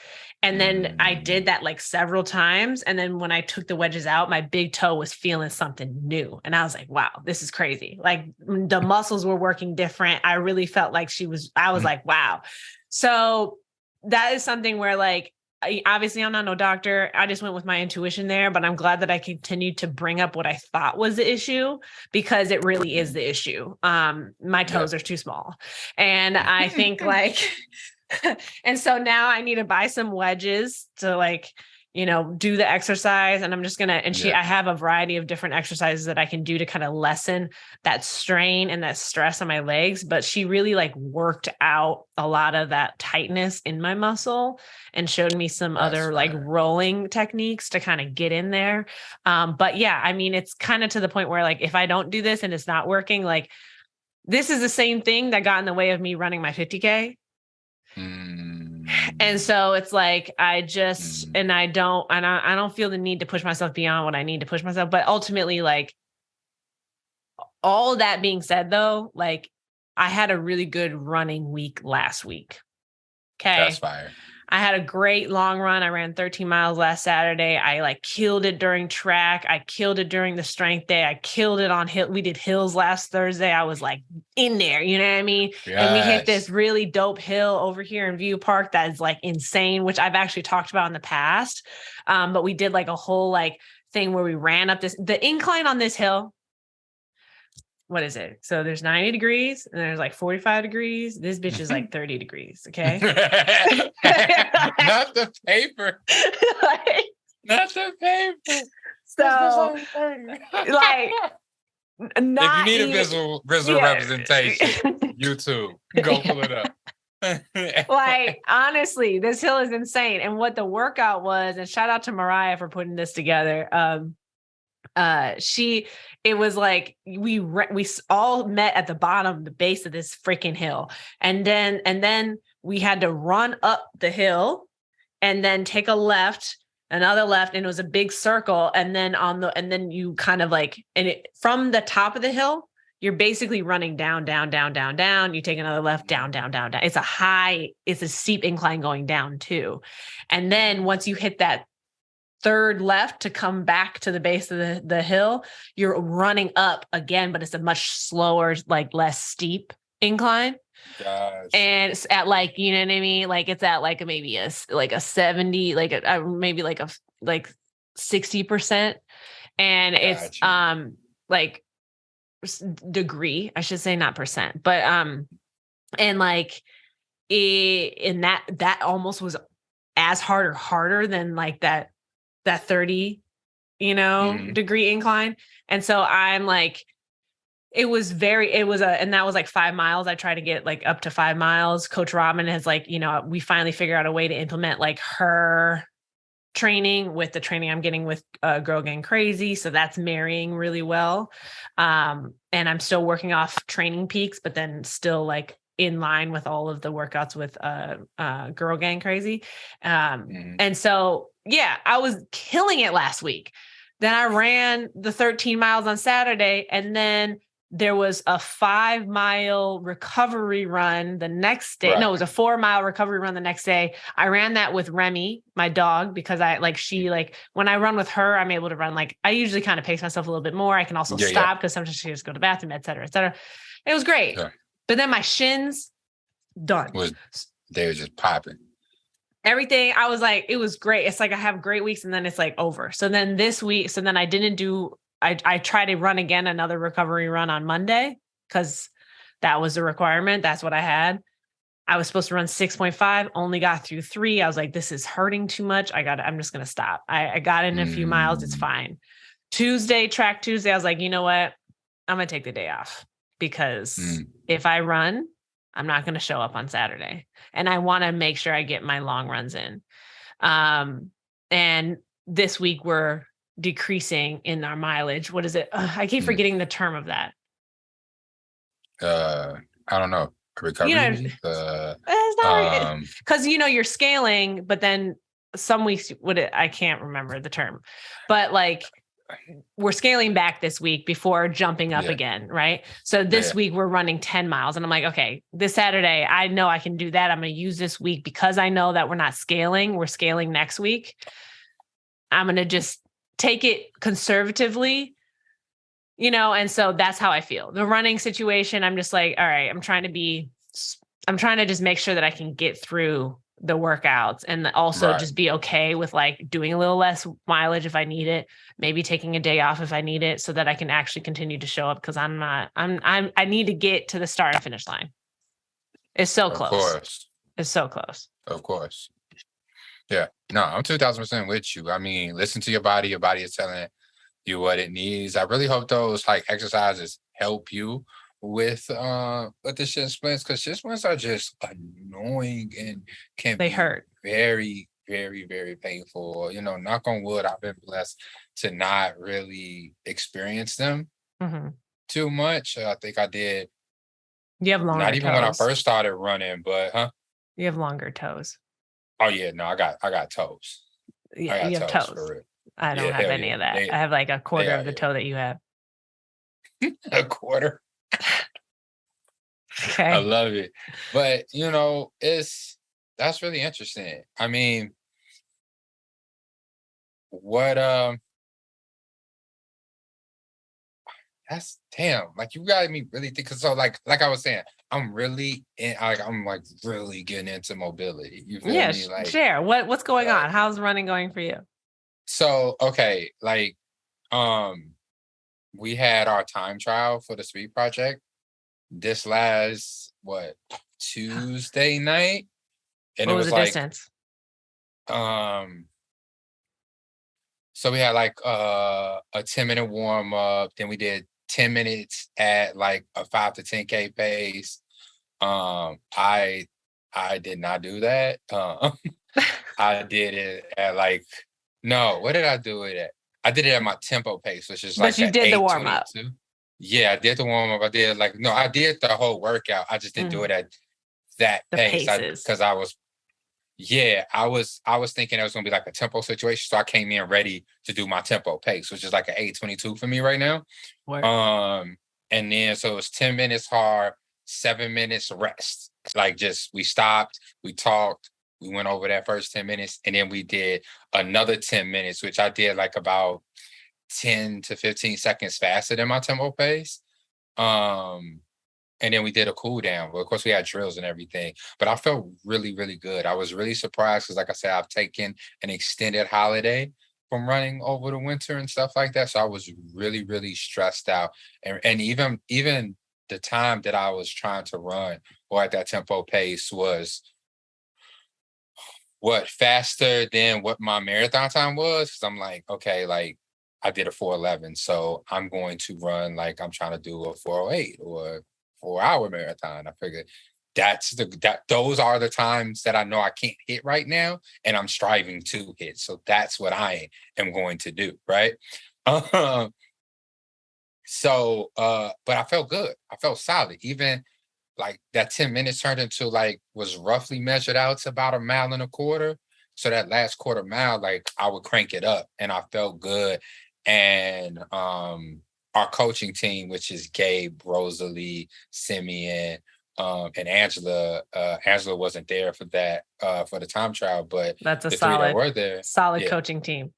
[SPEAKER 1] And then I did that like several times. And then when I took the wedges out, my big toe was feeling something new. And I was like, wow, this is crazy. Like the muscles were working different. I really felt like I was like, wow. So that is something where like, obviously I'm not no doctor. I just went with my intuition there, but I'm glad that I continued to bring up what I thought was the issue because it really is the issue. My toes are too small. And I think like, and so now I need to buy some wedges to like, do the exercise. And I'm just going to, I have a variety of different exercises that I can do to kind of lessen that strain and that stress on my legs. But she really like worked out a lot of that tightness in my muscle and showed me some other like rolling techniques to kind of get in there. But yeah, I mean, it's kind of to the point where like, if I don't do this and it's not working, like this is the same thing that got in the way of me running my 50K. And so it's like, I don't feel the need to push myself beyond what I need to push myself. But ultimately, like all that being said though, like I had a really good running week last week. Okay.
[SPEAKER 2] That's fire.
[SPEAKER 1] I had a great long run. I ran 13 miles last Saturday. I like killed it during track. I killed it during the strength day. I killed it on hill. We did hills last Thursday. I was like in there, you know what I mean? Yes. And we hit this really dope hill over here in View Park that is like insane, which I've actually talked about in the past. But we did like a whole like thing where we ran up the incline on this hill. What is it? So there's 90 degrees and there's like 45 degrees. This bitch is like 30 degrees. Okay.
[SPEAKER 2] Not the paper.
[SPEAKER 1] Like,
[SPEAKER 2] not the paper.
[SPEAKER 1] So like not
[SPEAKER 2] if you need a visual representation, YouTube, go pull it up.
[SPEAKER 1] Like honestly, this hill is insane. And what the workout was, and shout out to Mariah for putting this together. It was like we all met at the bottom, the base of this freaking hill, and then we had to run up the hill and then take a left, another left, and it was a big circle, and then you kind of like, and it from the top of the hill, you're basically running down. You take another left, down. It's a steep incline going down too, and then once you hit that third left to come back to the base of the hill, you're running up again, but it's a much slower, like less steep incline.
[SPEAKER 2] Gosh.
[SPEAKER 1] And it's at like, you know what I mean? Like it's at like maybe a 70, maybe like 60%. And it's like degree, I should say, not percent, but and like that almost was as hard or harder than like that 30, degree incline. And so I'm like, and that was like 5 miles. I tried to get like up to 5 miles. Coach Robin has like, we finally figured out a way to implement like her training with the training I'm getting with Girl Gang Crazy. So that's marrying really well. And I'm still working off training peaks, but then still like in line with all of the workouts with Girl Gang Crazy. And so, yeah, I was killing it last week. Then I ran the 13 miles on Saturday, and then there was a 5-mile recovery run the next day. Right. No, it was a 4-mile recovery run the next day. I ran that with Remy, my dog, because when I run with her, I'm able to run, like, I usually kind of pace myself a little bit more. I can also stop because sometimes she just go to the bathroom, et cetera, et cetera. It was great. Yeah. But then my shins, done.
[SPEAKER 2] They were just popping.
[SPEAKER 1] Everything, I was like, it was great. It's like I have great weeks and then it's like over. So then this week, I didn't do, I tried to run again, another recovery run on Monday because that was the requirement. That's what I had. I was supposed to run 6.5, only got through 3. I was like, this is hurting too much. I'm just going to stop. I got in a few miles. It's fine. Track Tuesday, I was like, you know what? I'm going to take the day off because if I run, I'm not going to show up on Saturday. And I want to make sure I get my long runs in. And this week we're decreasing in our mileage. What is it? I keep forgetting the term of that.
[SPEAKER 2] I don't know. Recovery?
[SPEAKER 1] It's not because you're scaling, but then some weeks I can't remember the term, but like we're scaling back this week before jumping up again, right? So this week we're running 10 miles, and I'm like, okay, this Saturday I know I can do that. I'm going to use this week because I know that we're not scaling. We're scaling next week. I'm going to just take it conservatively. And so that's how I feel. The running situation, I'm just like, all right, I'm trying to just make sure that I can get through the workouts and also just be okay with like doing a little less mileage if I need it, maybe taking a day off if I need it so that I can actually continue to show up. Cause I need to get to the start and finish line. It's so close. Of course. It's so close.
[SPEAKER 2] Of course. Yeah. No, I'm 2000% with you. I mean, listen to your body. Your body is telling you what it needs. I really hope those like exercises help you with the shin splints, because shin splints are just annoying and
[SPEAKER 1] they hurt.
[SPEAKER 2] Very, very, very painful. Knock on wood, I've been blessed to not really experience them too much. I think I did.
[SPEAKER 1] You have longer
[SPEAKER 2] not even
[SPEAKER 1] toes.
[SPEAKER 2] When I first started running, but
[SPEAKER 1] you have longer toes.
[SPEAKER 2] Oh yeah, no, I got toes.
[SPEAKER 1] Yeah, you have toes. For real. I don't have any of that. I have like a quarter of the toe that you have.
[SPEAKER 2] A quarter.
[SPEAKER 1] Okay.
[SPEAKER 2] I love it. But that's really interesting. I mean, what that's damn, like you got me really think. So like I was saying, I'm really getting into mobility. You feel me? Like,
[SPEAKER 1] share what's going on. How's running going for you?
[SPEAKER 2] So okay, like we had our time trial for the Sweet Project this last Tuesday night, and
[SPEAKER 1] What
[SPEAKER 2] it
[SPEAKER 1] was
[SPEAKER 2] was
[SPEAKER 1] the
[SPEAKER 2] like
[SPEAKER 1] distance?
[SPEAKER 2] So we had like a 10-minute warm up, then we did 10 minutes at like a 5 to 10K pace. I did not do that. I did it at what did I do it at? I did it at my tempo pace, which is
[SPEAKER 1] But
[SPEAKER 2] like
[SPEAKER 1] you did the warm
[SPEAKER 2] 8:22. Yeah, I did the warm up. I did the whole workout. I just didn't do it at that pace. Because I was thinking it was gonna be like a tempo situation. So I came in ready to do my tempo pace, which is like an 8:22 for me right now. And then so it was 10 minutes hard, 7 minutes rest. Like we stopped, we talked, we went over that first 10 minutes, and then we did another 10 minutes, which I did like about 10 to 15 seconds faster than my tempo pace. And then we did a cool down. Well, of course, we had drills and everything, but I felt really, really good. I was really surprised because, like I said, I've taken an extended holiday from running over the winter and stuff like that. So I was really, really stressed out. And even the time that I was trying to run or at that tempo pace was faster than what my marathon time was. Because I'm like, okay, like I did a 4:11, so I'm going to run like I'm trying to do a 4:08 or 4-hour marathon. I figured those are the times that I know I can't hit right now, and I'm striving to hit. So that's what I am going to do, right? So, but I felt good. I felt solid. Even like that 10 minutes turned into was roughly measured out to about 1.25 miles. So that last quarter mile, like I would crank it up, and I felt good. And our coaching team, which is Gabe, Rosalie, Simeon, and Angela. Angela wasn't there for that for the time trial, but
[SPEAKER 1] that's a
[SPEAKER 2] the three that were there,
[SPEAKER 1] coaching team.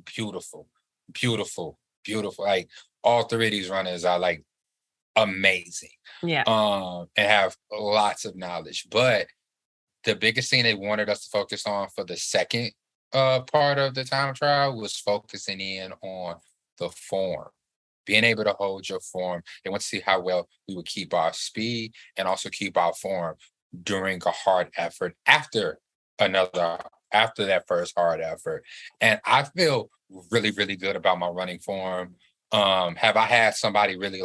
[SPEAKER 2] Beautiful. Like all three of these runners are like amazing.
[SPEAKER 1] Yeah.
[SPEAKER 2] And have lots of knowledge. But the biggest thing they wanted us to focus on for the second part of the time trial was focusing in on the form, being able to hold your form. They want to see how well we would keep our speed and also keep our form during a hard effort after that first hard effort. And I feel really, really good about my running form. Have I had somebody really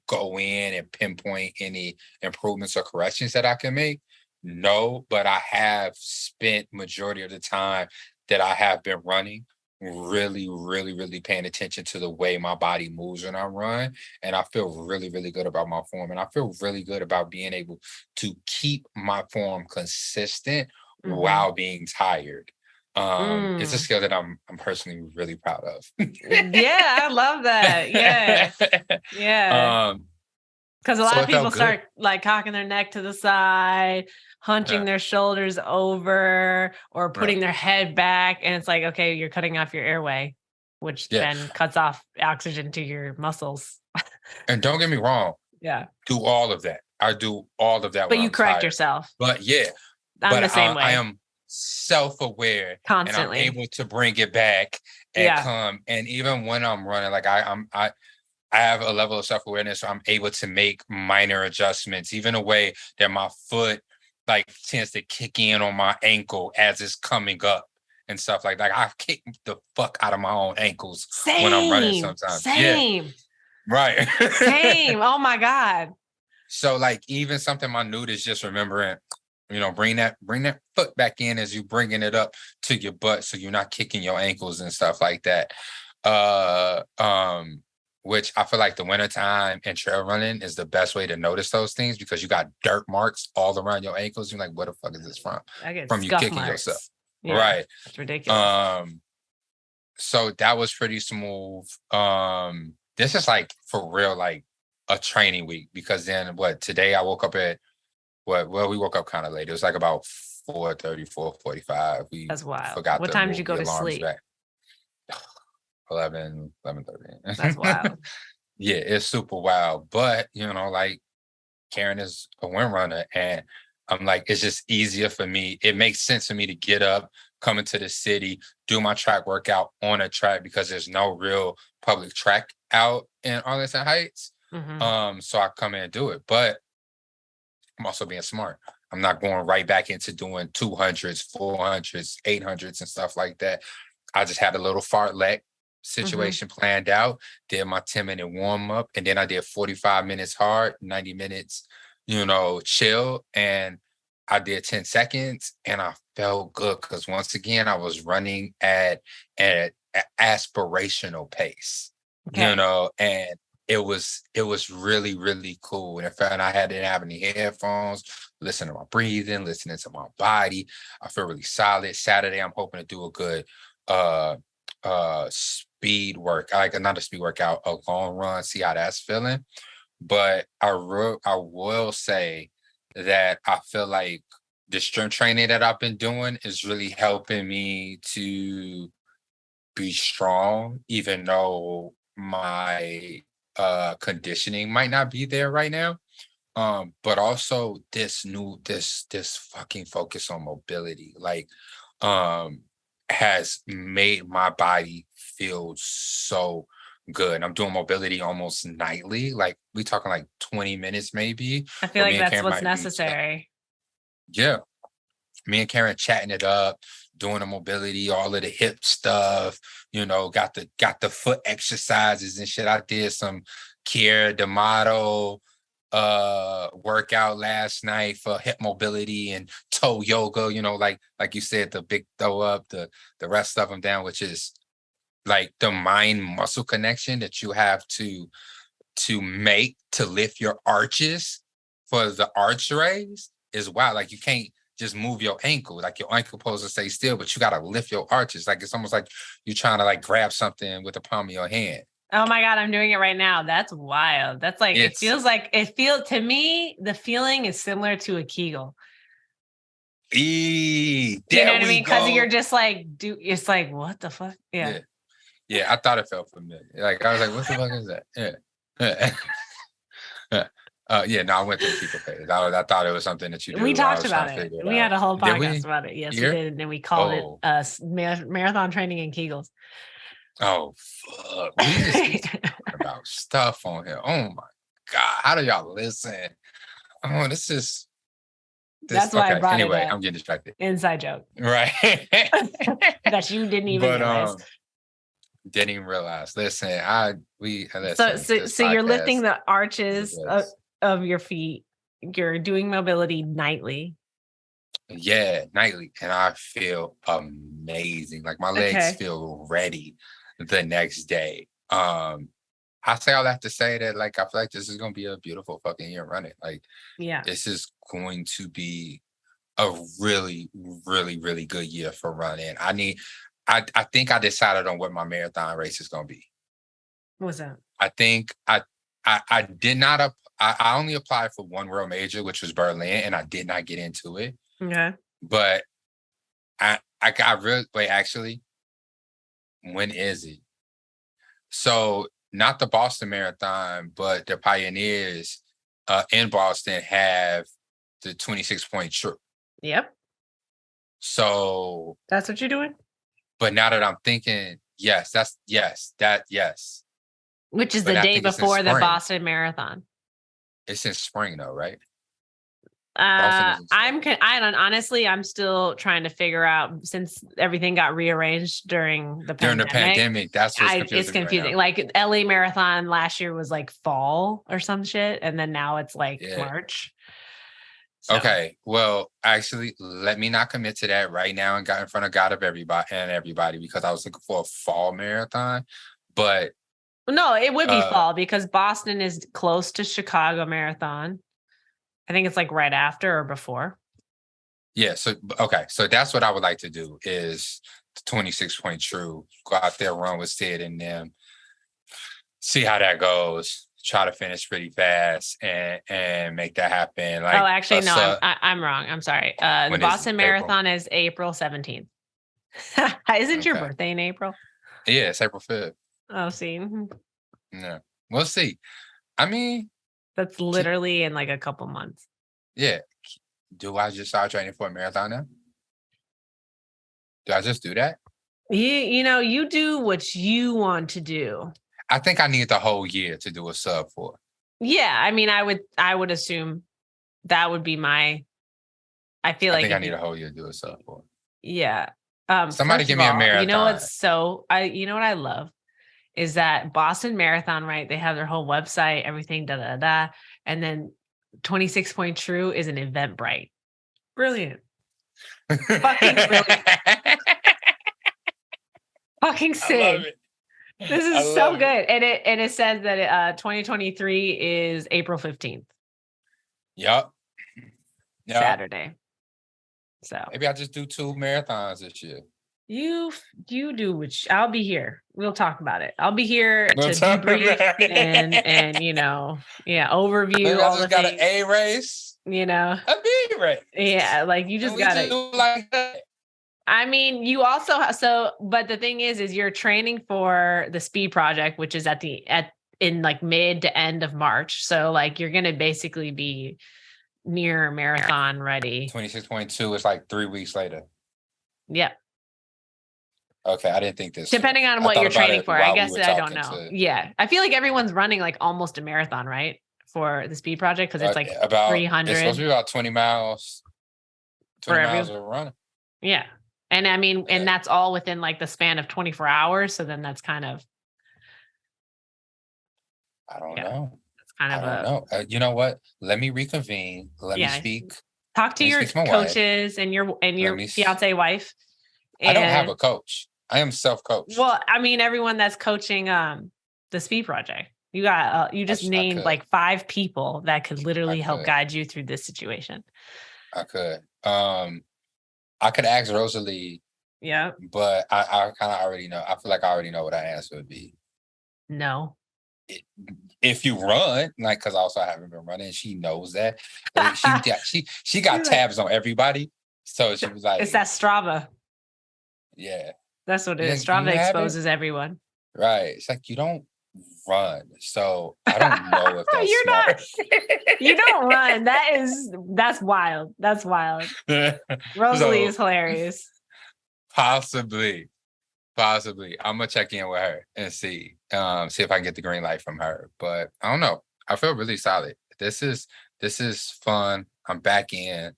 [SPEAKER 2] go in and pinpoint any improvements or corrections that I can make? No, but I have spent majority of the time that I have been running really, really, really paying attention to the way my body moves when I run. And I feel really, really good about my form. And I feel really good about being able to keep my form consistent while being tired. It's a skill that I'm personally really proud of.
[SPEAKER 1] Yeah, I love that. Yeah. Yeah. Because a lot of people start cocking their neck to the side, hunching their shoulders over, or putting their head back. And it's like, okay, you're cutting off your airway, which then cuts off oxygen to your muscles.
[SPEAKER 2] And don't get me wrong.
[SPEAKER 1] Yeah.
[SPEAKER 2] Do all of that. I do all of that.
[SPEAKER 1] But you correct yourself.
[SPEAKER 2] But
[SPEAKER 1] I'm the same way.
[SPEAKER 2] I am self-aware
[SPEAKER 1] constantly,
[SPEAKER 2] and I'm able to bring it back and come. And even when I'm running, I have a level of self-awareness, so I'm able to make minor adjustments, even a way that my foot tends to kick in on my ankle as it's coming up and stuff like that. I kick the fuck out of my own ankles when I'm running sometimes.
[SPEAKER 1] Same.
[SPEAKER 2] Yeah. Right.
[SPEAKER 1] Same. Oh my God.
[SPEAKER 2] So even something minute is just remembering, bring that foot back in as you bringing it up to your butt, so you're not kicking your ankles and stuff like that. Which I feel like the wintertime and trail running is the best way to notice those things, because you got dirt marks all around your ankles. You're like, where the fuck is this from? From you kicking yourself.
[SPEAKER 1] Yeah,
[SPEAKER 2] right.
[SPEAKER 1] It's ridiculous.
[SPEAKER 2] So that was pretty smooth. This is for real, a training week, because then today I woke up at we woke up kind of late. It was like about 4:30, 4:45.
[SPEAKER 1] That's wild.
[SPEAKER 2] Forgot
[SPEAKER 1] What
[SPEAKER 2] to
[SPEAKER 1] time did
[SPEAKER 2] move
[SPEAKER 1] you go
[SPEAKER 2] the
[SPEAKER 1] to
[SPEAKER 2] alarms
[SPEAKER 1] sleep?
[SPEAKER 2] back. 11:30.
[SPEAKER 1] That's wild.
[SPEAKER 2] Yeah, it's super wild. But like, Karen is a wind runner, and I'm like, it's just easier for me. It makes sense for me to get up, come into the city, do my track workout on a track, because there's no real public track out in Arlington Heights.
[SPEAKER 1] Mm-hmm.
[SPEAKER 2] So I come in and do it. But I'm also being smart. I'm not going right back into doing 200s, 400s, 800s and stuff like that. I just had a little fartlek situation planned out, did my 10-minute warm up, and then I did 45 minutes hard, 90 minutes, chill. And I did 10 seconds and I felt good, because once again, I was running at an aspirational pace, and it was really, really cool. And in fact, I didn't have any headphones, listening to my breathing, listening to my body. I feel really solid. Saturday, I'm hoping to do a good speed work, like another speed workout, a long run, see how that's feeling. But I will say that I feel like the strength training that I've been doing is really helping me to be strong, even though my conditioning might not be there right now. But also this fucking focus on mobility, like, has made my body feel so good. I'm doing mobility almost nightly. Like, we talking like 20 minutes maybe.
[SPEAKER 1] I feel like that's what's
[SPEAKER 2] might
[SPEAKER 1] necessary.
[SPEAKER 2] Yeah. Me and Karen chatting it up, doing the mobility, all of the hip stuff, got the foot exercises and shit. I did some Kier D'Amato workout last night for hip mobility and toe yoga, like you said, the big throw up, the rest of them down, which is like the mind muscle connection that you have to make to lift your arches for the arch raise is wild. Like, you can't just move your ankle. Like, your ankle supposed to stay still, but you got to lift your arches. Like, it's almost like you're trying to like grab something with the palm of your hand.
[SPEAKER 1] Oh my God, I'm doing it right now. That's wild. That's like, to me, the feeling is similar to a Kegel.
[SPEAKER 2] You
[SPEAKER 1] know what I mean? Because you're just like, it's like, what the fuck? Yeah.
[SPEAKER 2] Yeah, I thought it felt familiar. Like, I was like, what the fuck is that? Yeah. No, I went to the Kegel page. I thought it was something that you do.
[SPEAKER 1] We talked about it. We had a whole podcast about it. Yes, we did. And then we called it marathon training and Kegels.
[SPEAKER 2] Oh, fuck. We just keep talking about stuff on here. Oh, my God. How do y'all listen? Oh, this is...
[SPEAKER 1] That's why I brought
[SPEAKER 2] it
[SPEAKER 1] up.
[SPEAKER 2] I'm getting distracted.
[SPEAKER 1] Inside joke.
[SPEAKER 2] Right.
[SPEAKER 1] That you didn't even realize.
[SPEAKER 2] Didn't even realize. Listen,
[SPEAKER 1] So you're lifting the arches of your feet. You're doing mobility nightly.
[SPEAKER 2] Yeah, nightly. And I feel amazing. Like, my legs feel ready the next day. I say all that to say that, like, I feel like this is gonna be a beautiful fucking year running. Like, this is going to be a really, really, really good year for running. I think I decided on what my marathon race is gonna be.
[SPEAKER 1] What's that?
[SPEAKER 2] I think I did not I only applied for one world major, which was Berlin, and I did not get into it.
[SPEAKER 1] Okay.
[SPEAKER 2] But I got really actually, when is it? So, not the Boston Marathon, but the Pioneers in Boston have the 26-point true.
[SPEAKER 1] Yep.
[SPEAKER 2] So
[SPEAKER 1] that's what you're doing?
[SPEAKER 2] But now that I'm thinking, yes.
[SPEAKER 1] Which is the day before the Boston Marathon.
[SPEAKER 2] It's in spring though, right?
[SPEAKER 1] Honestly, I'm still trying to figure out, since everything got rearranged during the pandemic.
[SPEAKER 2] That's what's confusing.
[SPEAKER 1] It's confusing. Right, like, LA Marathon last year was like fall or some shit, and then now it's like March. So. Okay,
[SPEAKER 2] well, actually, let me not commit to that right now and got in front of God of everybody, because I was looking for a fall marathon, but
[SPEAKER 1] no, it would be fall, because Boston is close to Chicago Marathon. I think it's like right after or before.
[SPEAKER 2] Yeah. So that's what I would like to do, is the 26-point true. Go out there, run with Sid and them. See how that goes. try to finish pretty fast and make that happen. Like,
[SPEAKER 1] actually, no, I'm wrong. I'm sorry. The Boston Marathon is April 17th. Isn't your birthday in April?
[SPEAKER 2] Yeah, it's April 5th.
[SPEAKER 1] Oh, see.
[SPEAKER 2] Yeah, we'll see. I mean,
[SPEAKER 1] that's literally in like a couple months.
[SPEAKER 2] Yeah. Do I just start training for a marathon now? Do I just do that?
[SPEAKER 1] You do what you want to do.
[SPEAKER 2] I think I need the whole year to do a sub 4.
[SPEAKER 1] Yeah, I mean, I would assume that would be my. I think I
[SPEAKER 2] need a whole year to do a sub 4.
[SPEAKER 1] Yeah.
[SPEAKER 2] Somebody give me a marathon.
[SPEAKER 1] You know what I love is that Boston Marathon, right? They have their whole website, everything, and then 26 Point True is an Eventbrite. Brilliant. Fucking brilliant. Fucking sick. This is so good. And it says that 2023 is April 15th.
[SPEAKER 2] Yep.
[SPEAKER 1] Saturday. So
[SPEAKER 2] maybe I'll just do 2 marathons this year.
[SPEAKER 1] You do, which I'll be here. We'll talk about it. I'll be here to debrief and overview.
[SPEAKER 2] Maybe
[SPEAKER 1] all
[SPEAKER 2] I just
[SPEAKER 1] the
[SPEAKER 2] got
[SPEAKER 1] things,
[SPEAKER 2] an A race.
[SPEAKER 1] A
[SPEAKER 2] B race.
[SPEAKER 1] Yeah, like you just got it.
[SPEAKER 2] Like that.
[SPEAKER 1] I mean, you also but the thing is you're training for the speed project, which is in like mid to end of March. So like you're gonna basically be near marathon ready.
[SPEAKER 2] 26.2 is like 3 weeks later.
[SPEAKER 1] Yep.
[SPEAKER 2] Okay, I didn't think this.
[SPEAKER 1] Depending on what you're training for, I guess I don't know. Yeah, I feel like everyone's running like almost a marathon, right? For the speed project, because it's like about 300.
[SPEAKER 2] It's supposed to be about 20 miles. 20 miles of running.
[SPEAKER 1] Yeah, and I mean, and that's all within like the span of 24 hours. So then that's kind of.
[SPEAKER 2] I don't know.
[SPEAKER 1] It's kind of
[SPEAKER 2] I don't know. You know what? Let me reconvene. Let me speak.
[SPEAKER 1] Talk to your coaches and your fiance wife.
[SPEAKER 2] I don't have a coach. I am self-coached.
[SPEAKER 1] Well, I mean, everyone that's coaching the speed project, you just named like 5 people that could literally help guide you through this situation.
[SPEAKER 2] I could. I could ask Rosalie.
[SPEAKER 1] Yeah.
[SPEAKER 2] But I kind of already know. I feel like I already know what our answer would be.
[SPEAKER 1] No.
[SPEAKER 2] If you run, like, because also I haven't been running, she knows that. Like, she got tabs on everybody, so she was like,
[SPEAKER 1] "It's that Strava."
[SPEAKER 2] Yeah,
[SPEAKER 1] that's what it is. Strava exposes everyone.
[SPEAKER 2] Right. It's like you don't run, so I don't know if that's
[SPEAKER 1] You're
[SPEAKER 2] smart.
[SPEAKER 1] not. You don't run. That's wild. That's wild. Rosalie is hilarious.
[SPEAKER 2] Possibly. I'm gonna check in with her and see if I can get the green light from her. But I don't know. I feel really solid. This is fun. I'm back in,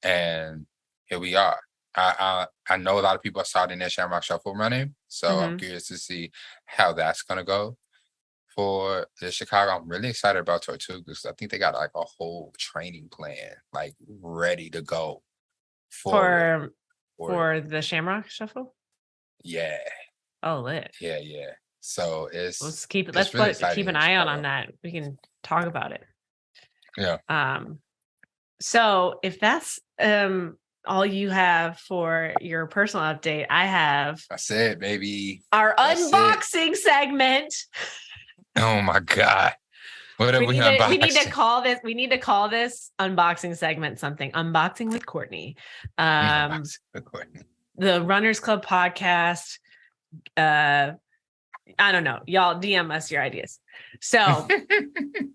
[SPEAKER 2] and here we are. I know a lot of people are starting their Shamrock Shuffle running, so I'm curious to see how that's gonna go for the Chicago. I'm really excited about Tortuga because I think they got like a whole training plan like ready to go
[SPEAKER 1] for the Shamrock Shuffle.
[SPEAKER 2] Yeah.
[SPEAKER 1] Oh, lit.
[SPEAKER 2] Yeah. So let's
[SPEAKER 1] keep an eye out on that. We can talk about it.
[SPEAKER 2] Yeah.
[SPEAKER 1] So if that's all you have for your personal update, I have.
[SPEAKER 2] That's it, baby.
[SPEAKER 1] Our unboxing segment.
[SPEAKER 2] Oh my God. What are we unboxing?
[SPEAKER 1] We need to call this unboxing segment something. Unboxing with Courtney. The Runners Club podcast. I don't know. Y'all DM us your ideas. So,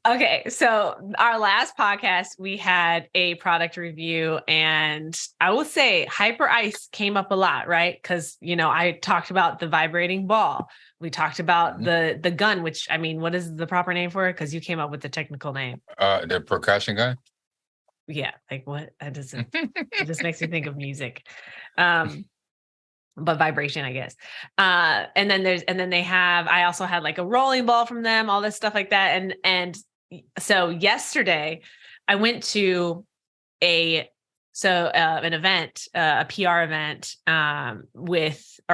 [SPEAKER 1] okay. So our last podcast, we had a product review, and I will say Hyper Ice came up a lot, right? Because, I talked about the vibrating ball. We talked about the gun, which, I mean, what is the proper name for it? Because you came up with the technical name.
[SPEAKER 2] The percussion gun?
[SPEAKER 1] Yeah. Like what? That doesn't, it just makes me think of music. But vibration, I guess. And then they have, I also had like a rolling ball from them, all this stuff like that. And so yesterday I went to an event, a PR event,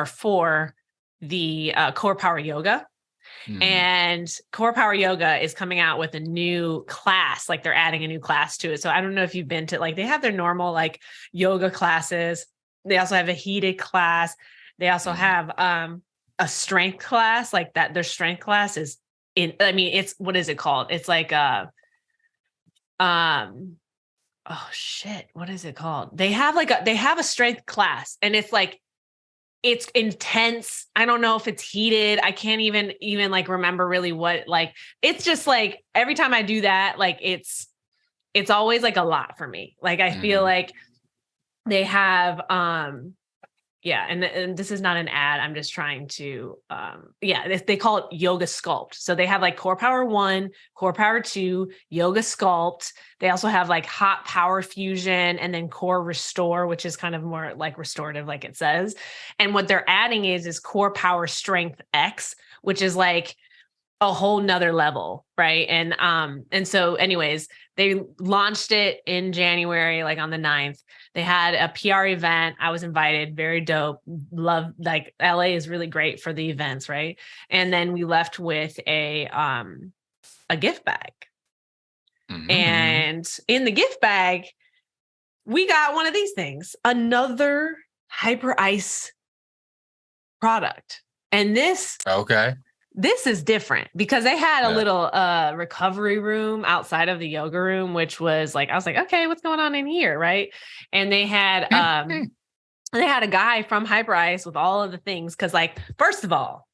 [SPEAKER 1] for the Core Power Yoga. And Core Power Yoga is coming out with a new class, like they're adding a new class to it. So I don't know if you've been to, like, they have their normal like yoga classes. They also have a heated class. They also have a strength class, like that. Their strength class is it's, what is it called? It's like oh shit, what is it called? They have a strength class, and it's like, it's intense. I don't know if it's heated. I can't even like remember really what, like, it's just like every time I do that, like it's always like a lot for me. Like I feel like they have yeah, and this is not an ad. I'm just trying to, they call it Yoga Sculpt. So they have like Core Power 1, Core Power 2, Yoga Sculpt. They also have like Hot Power Fusion, and then Core Restore, which is kind of more like restorative, like it says. And what they're adding is Core Power Strength X, which is like a whole nother level, right? And so anyways, they launched it in January, like on the 9th. They had a PR event. I was invited, very dope. Love, like LA is really great for the events, right? And then we left with a gift bag. And in the gift bag, we got one of these things, another Hyper Ice product. And this is different because they had a little recovery room outside of the yoga room, which was like, I was like, okay, what's going on in here? Right. And they had a guy from Hyper Ice with all of the things. Cause like, first of all,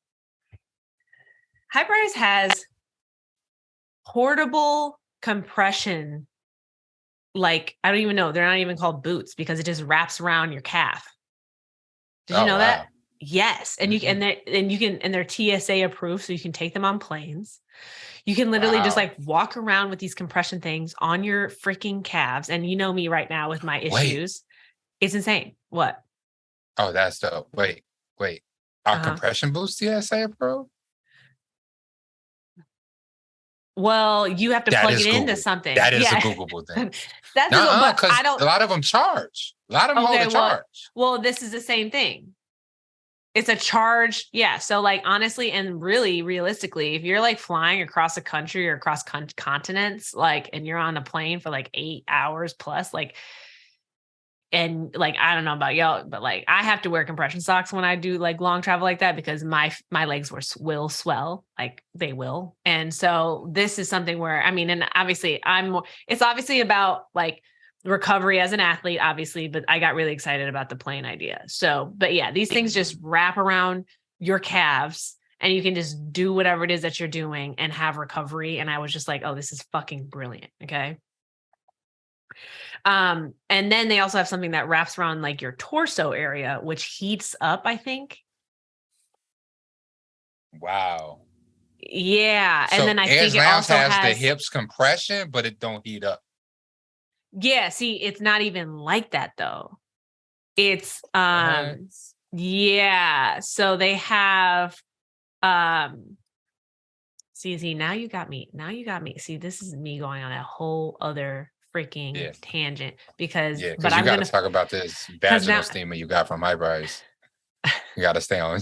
[SPEAKER 1] Hyper Ice has portable compression. Like, I don't even know. They're not even called boots because it just wraps around your calf. Did you know that? Yes. And you can, and they're TSA approved, so you can take them on planes. You can literally just like walk around with these compression things on your freaking calves. And you know me right now with my issues. It's insane. What?
[SPEAKER 2] Oh, that's dope. Wait. Are compression boots TSA approved?
[SPEAKER 1] Well, you have to plug it into something.
[SPEAKER 2] That is a Googleable thing.
[SPEAKER 1] That's but I don't.
[SPEAKER 2] A lot of them charge. A lot of them hold a charge.
[SPEAKER 1] Well, this is the same thing. It's a charge. Yeah. So like, honestly, and really realistically, if you're like flying across a country or across continents, like, and you're on a plane for like 8 hours plus, like, and like, I don't know about y'all, but like, I have to wear compression socks when I do like long travel like that, because my legs will swell, like they will. And so this is something where, I mean, and obviously it's obviously about like recovery as an athlete, obviously, but I got really excited about the plane idea. So, but yeah, these things just wrap around your calves and you can just do whatever it is that you're doing and have recovery. And I was just like, oh, this is fucking brilliant. Okay. And then they also have something that wraps around like your torso area, which heats up, I think.
[SPEAKER 2] Wow.
[SPEAKER 1] Yeah. And then I think it also has
[SPEAKER 2] the hips compression, but it don't heat up.
[SPEAKER 1] Yeah. See, it's not even like that though. It's, yeah. So they have, see, now you got me. See, this is me going on a whole other freaking tangent because but
[SPEAKER 2] I'm going to talk about this vaginal steamer you got from Hyper Ice. You got to stay on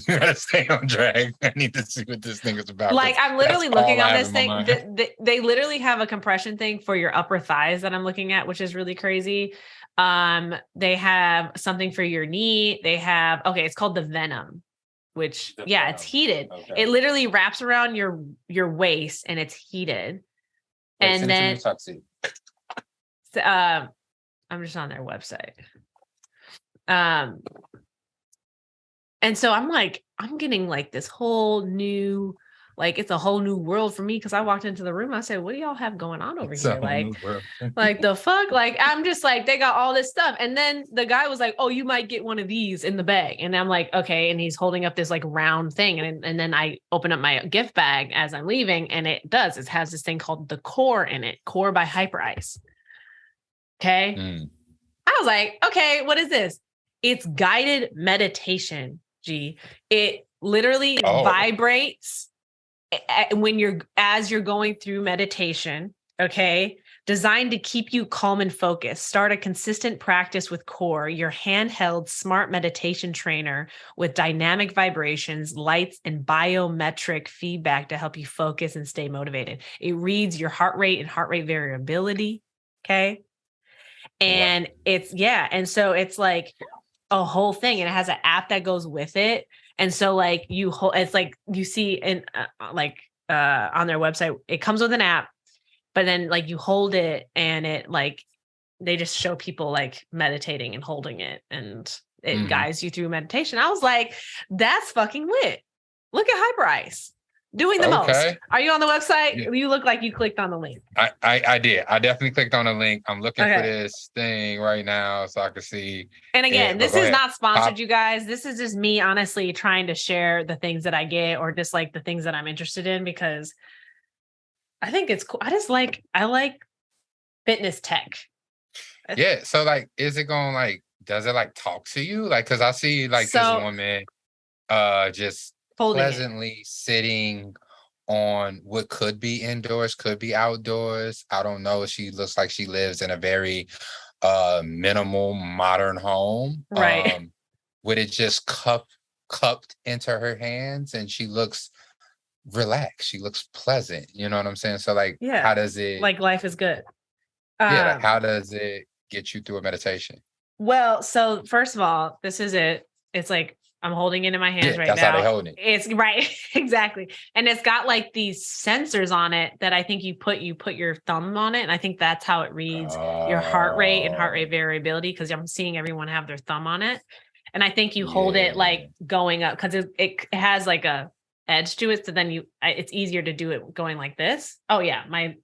[SPEAKER 2] drag. I need to see what this thing is about.
[SPEAKER 1] Like, I'm literally looking on this thing. They literally have a compression thing for your upper thighs that I'm looking at, which is really crazy. They have something for your knee. They have, it's called the Venom, which it's heated. Okay. It literally wraps around your waist and it's heated. And then I'm just on their website. And so I'm like, I'm getting like this whole new, like, it's a whole new world for me. Cause I walked into the room. I said, what do y'all have going on over here? Like the fuck? Like, I'm just like, they got all this stuff. And then the guy was like, oh, you might get one of these in the bag. And I'm like, okay. And he's holding up this like round thing. And then I open up my gift bag as I'm leaving. And it has this thing called the Core in it. Core by Hyper Ice. Okay. I was like, okay, what is this? It's guided meditation. It literally vibrates as you're going through meditation. Okay. Designed to keep you calm and focused. Start a consistent practice with Core, your handheld smart meditation trainer with dynamic vibrations, lights, and biometric feedback to help you focus and stay motivated. It reads your heart rate and heart rate variability. Okay. And and so it's like a whole thing, and it has an app that goes with it. And so like it's like you see in like on their website. It comes with an app, but then like you hold it and it like, they just show people like meditating and holding it, and it guides you through meditation. I was like, that's fucking lit. Look at Hyper Ice doing the most. Are you on the website? Yeah. You look like you clicked on the link.
[SPEAKER 2] I did. I definitely clicked on the link. I'm looking for this thing right now so I can see.
[SPEAKER 1] And again, this is not sponsored, you guys. This is just me honestly trying to share the things that I get, or just like the things that I'm interested in, because I think it's cool. I like fitness tech.
[SPEAKER 2] Yeah. So like, is it going like, does it like talk to you? Like, cause I see like this woman just pleasantly sitting on what could be indoors, could be outdoors. I don't know. She looks like she lives in a very minimal modern home.
[SPEAKER 1] Right.
[SPEAKER 2] With it just cupped into her hands, and she looks relaxed. She looks pleasant. You know what I'm saying? So like, how does it
[SPEAKER 1] like life is good?
[SPEAKER 2] Like, how does it get you through a meditation?
[SPEAKER 1] Well, so first of all, this is it. It's like I'm holding it in my hands right now.
[SPEAKER 2] That's how they hold it.
[SPEAKER 1] It's right, exactly. And it's got like these sensors on it that I think you put your thumb on it, and I think that's how it reads your heart rate and heart rate variability, because I'm seeing everyone have their thumb on it. And I think you hold it like going up, because it has like a edge to it. So then it's easier to do it going like this. Oh yeah, my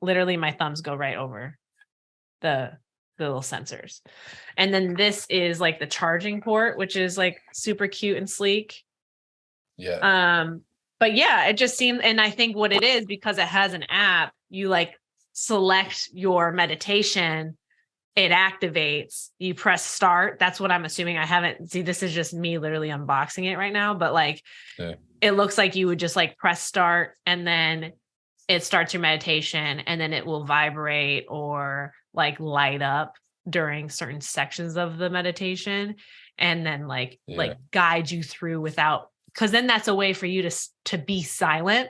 [SPEAKER 1] thumbs go right over the little sensors. And then this is like the charging port, which is like super cute and sleek.
[SPEAKER 2] Yeah.
[SPEAKER 1] But yeah, it just seemed, and I think what it is, because it has an app, you like select your meditation, it activates, you press start. That's what I'm assuming. This is just me literally unboxing it right now, but like, it looks like you would just like press start, and then it starts your meditation, and then it will vibrate or like light up during certain sections of the meditation, and then like guide you through without, because then that's a way for you to be silent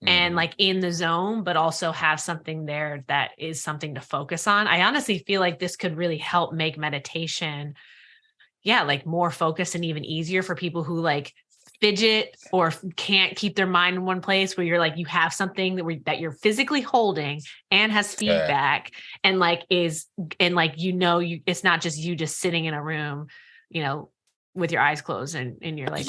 [SPEAKER 1] and like in the zone, but also have something there that is something to focus on. I honestly feel like this could really help make meditation, like more focused and even easier for people who like fidget or can't keep their mind in one place, where you're like, you have something that you're physically holding and has feedback and like it's not just you just sitting in a room, with your eyes closed and you're like,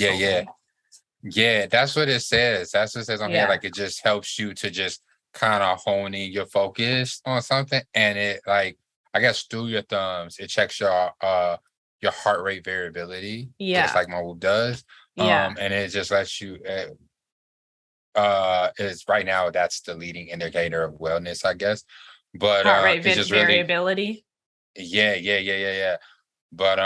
[SPEAKER 2] yeah, that's what it says. That's what it says on here. Like, it just helps you to just kind of hone in your focus on something. And it, like, I guess through your thumbs, it checks your heart rate variability. Just like my Whoop does. And it just lets you is right now that's the leading indicator of wellness, I guess. But
[SPEAKER 1] heart rate
[SPEAKER 2] it's just
[SPEAKER 1] variability.
[SPEAKER 2] Yeah. But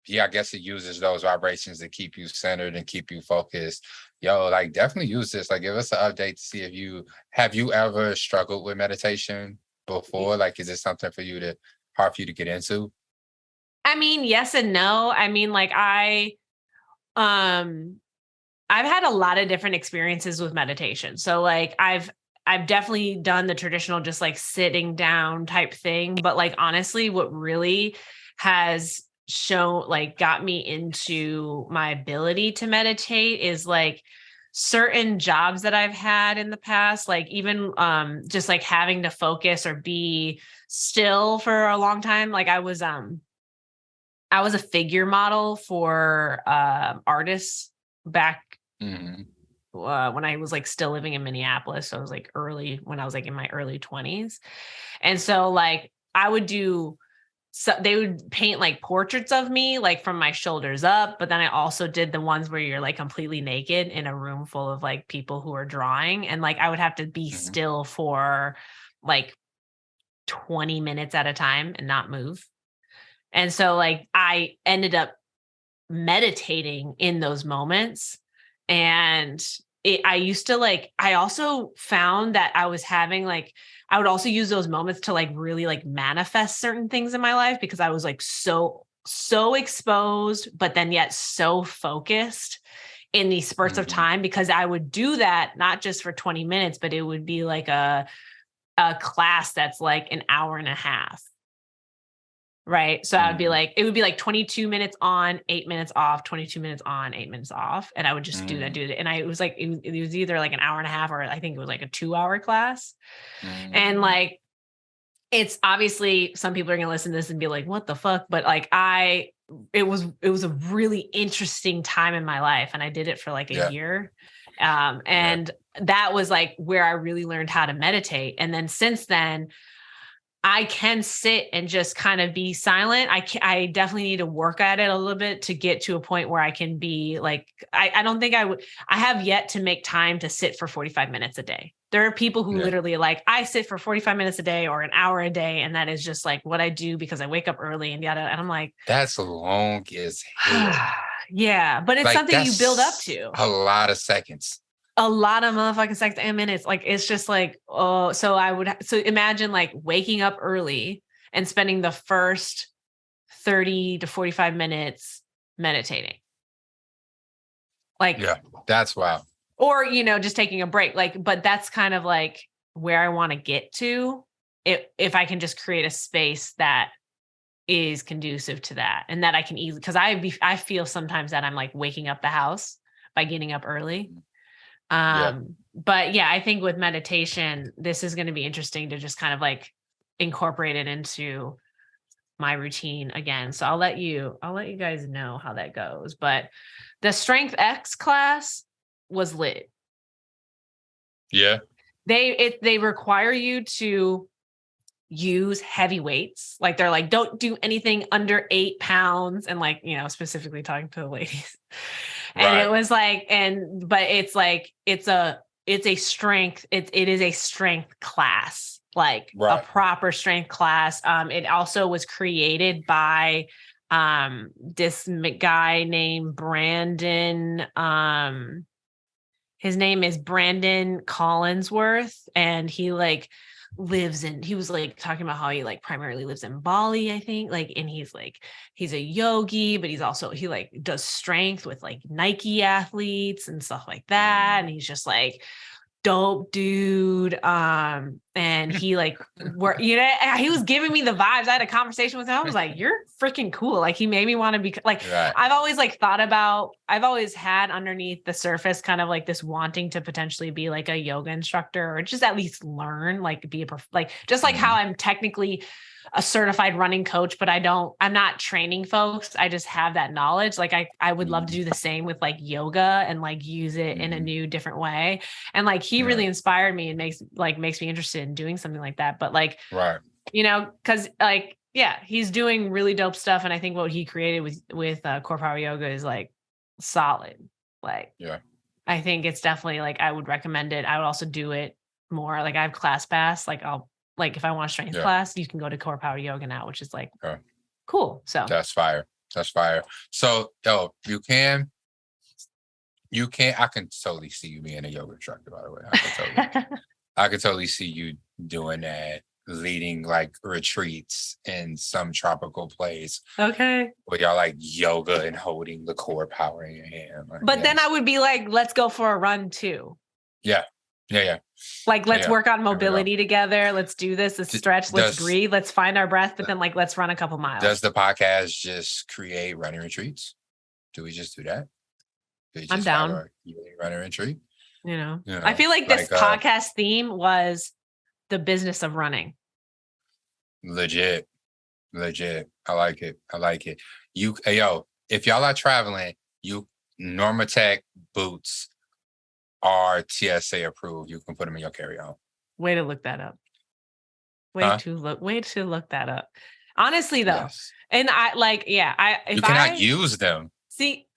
[SPEAKER 2] I guess it uses those vibrations to keep you centered and keep you focused. Like, definitely use this. Like, give us an update to see if have you ever struggled with meditation before? Like, is it something hard for you to get into?
[SPEAKER 1] I mean, yes and no. I mean, like I've had a lot of different experiences with meditation. So like I've definitely done the traditional, just like sitting down type thing. But like, honestly, what really has got me into my ability to meditate is like certain jobs that I've had in the past, like even just like having to focus or be still for a long time. Like I was a figure model for artists back when I was like still living in Minneapolis. So I was like when I was like in my early 20s. And so like they would paint like portraits of me, like from my shoulders up. But then I also did the ones where you're like completely naked in a room full of like people who are drawing. And like, I would have to be still for like 20 minutes at a time and not move. And so like, I ended up meditating in those moments. And I also found that I was having like, I would also use those moments to like really like manifest certain things in my life, because I was like so exposed, but then yet so focused in these spurts of time, because I would do that not just for 20 minutes, but it would be like a class that's like an hour and a half. Right. So I would be like, it would be like 22 minutes on, 8 minutes off, 22 minutes on, 8 minutes off. And I would just do that. And it was like, it was either like an hour and a half, or I think it was like a 2-hour class. And like, it's obviously some people are going to listen to this and be like, what the fuck? But like, it was a really interesting time in my life. And I did it for like a year. And that was like where I really learned how to meditate. And then since then, I can sit and just kind of be silent. I definitely need to work at it a little bit to get to a point where I can be like, I don't think I have yet to make time to sit for 45 minutes a day. There are people who literally like, I sit for 45 minutes a day or an hour a day. And that is just like what I do because I wake up early and yada. And I'm like,
[SPEAKER 2] that's long as hell.
[SPEAKER 1] Yeah. But it's like, something you build up to.
[SPEAKER 2] A lot of seconds.
[SPEAKER 1] A lot of motherfucking seconds and minutes. Like, it's just like, oh, so imagine like waking up early and spending the first 30 to 45 minutes meditating. Like,
[SPEAKER 2] yeah, that's wild.
[SPEAKER 1] Or, just taking a break. Like, but that's kind of like where I want to get to if I can just create a space that is conducive to that. And that I can easily, because I feel sometimes that I'm like waking up the house by getting up early. But yeah, I think with meditation, this is going to be interesting to just kind of like incorporate it into my routine again. So I'll let you guys know how that goes. But the Strength X class was lit.
[SPEAKER 2] Yeah.
[SPEAKER 1] They require you to use heavy weights. Like they're like, don't do anything under 8 pounds. And like, specifically talking to the ladies. And it was like, but it's like, it's a strength. It is a strength class, like a proper strength class. It also was created by, this guy named Brandon. His name is Brandon Collinsworth. And he like, he was like talking about how he like primarily lives in Bali, I think, like, and he's a yogi, but he like does strength with like Nike athletes and stuff like that. And he's just like dope dude. And he like he was giving me the vibes. I had a conversation with him. I was like, you're freaking cool. Like he made me want to be like, I've always like I've always had underneath the surface kind of like this wanting to potentially be like a yoga instructor or just at least learn, like be just like how I'm technically a certified running coach, but I'm not training folks. I just have that knowledge. Like I would love to do the same with like yoga and like use it in a new, different way. And like, he really inspired me and makes me interested in doing something like that. But like, cause like, yeah, he's doing really dope stuff. And I think what he created with Core Power Yoga is like solid. Like, I think it's definitely like, I would recommend it. I would also do it more. Like I have ClassPass, like if I want a strength class, you can go to Core Power Yoga now, which is like cool. So
[SPEAKER 2] that's fire. So you can, I can totally see you being a yoga instructor, by the way. I can totally see you doing that, leading like retreats in some tropical place.
[SPEAKER 1] Okay.
[SPEAKER 2] Where y'all like yoga and holding the core power in your hand. Like,
[SPEAKER 1] but then I would be like, let's go for a run too.
[SPEAKER 2] Yeah.
[SPEAKER 1] Like, let's work on mobility together. Let's do this. Let's stretch. Let's breathe. Let's find our breath. But then like, let's run a couple miles.
[SPEAKER 2] Does the podcast just create running retreats? Do we just do that?
[SPEAKER 1] I'm down.
[SPEAKER 2] Running retreat.
[SPEAKER 1] I feel like this podcast theme was the business of running.
[SPEAKER 2] Legit. I like it. If y'all are traveling, Normatec boots are TSA approved. You can put them in your carry-on.
[SPEAKER 1] Way to look that up. Way to look that up. Honestly, though, and you
[SPEAKER 2] cannot use them.
[SPEAKER 1] See,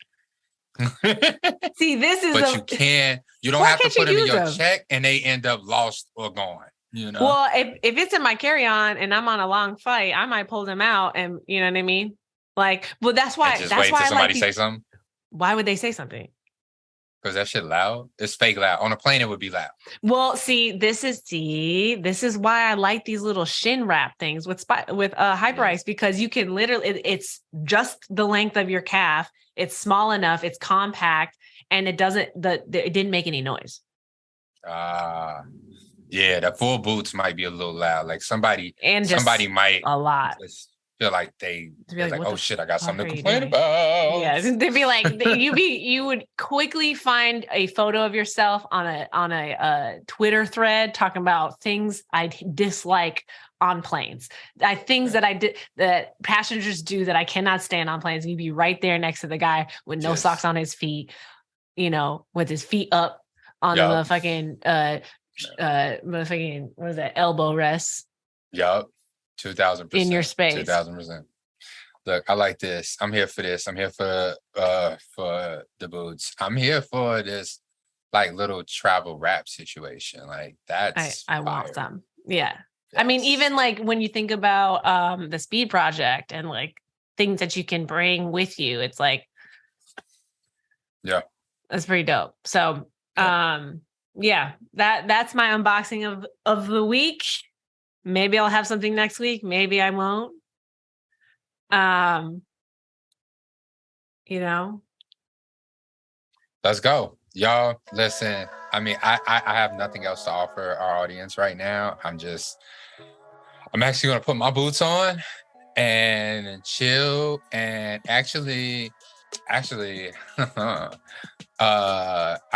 [SPEAKER 1] this is.
[SPEAKER 2] But you can. You don't have to put them in your check, and they end up lost or gone.
[SPEAKER 1] Well, if it's in my carry-on and I'm on a long flight, I might pull them out, and you know what I mean. Like, well, that's why.
[SPEAKER 2] And just wait till somebody say something.
[SPEAKER 1] Why would they say something?
[SPEAKER 2] Because that shit loud. It's fake loud. On a plane, it would be loud.
[SPEAKER 1] Well, this is why I like these little shin wrap things with HyperIce, because you can literally, it's just the length of your calf. It's small enough. It's compact, and it didn't make any noise.
[SPEAKER 2] Yeah, the full boots might be a little loud. Like somebody might
[SPEAKER 1] a lot.
[SPEAKER 2] feel like they're like, oh shit, I got something to
[SPEAKER 1] complain
[SPEAKER 2] about.
[SPEAKER 1] Yeah, they'd be like, you would quickly find a photo of yourself on a Twitter thread talking about things I dislike on planes. Things that I did that passengers do that I cannot stand on planes. You'd be right there next to the guy with no socks on his feet, with his feet up on the motherfucking what is that, elbow rest.
[SPEAKER 2] Yup. 2,000%.
[SPEAKER 1] In your space.
[SPEAKER 2] 2,000%. Look, I like this. I'm here for this. I'm here for the boots. I'm here for this like little travel rap situation. Like that's
[SPEAKER 1] I want some. Yeah. Yes. I mean, even like when you think about the Speed Project and like things that you can bring with you, it's like,
[SPEAKER 2] yeah,
[SPEAKER 1] that's pretty dope. So that's my unboxing of the week. Maybe I'll have something next week. Maybe I won't.
[SPEAKER 2] Let's go. Y'all, listen. I mean, I have nothing else to offer our audience right now. I'm actually going to put my boots on and chill. And actually, I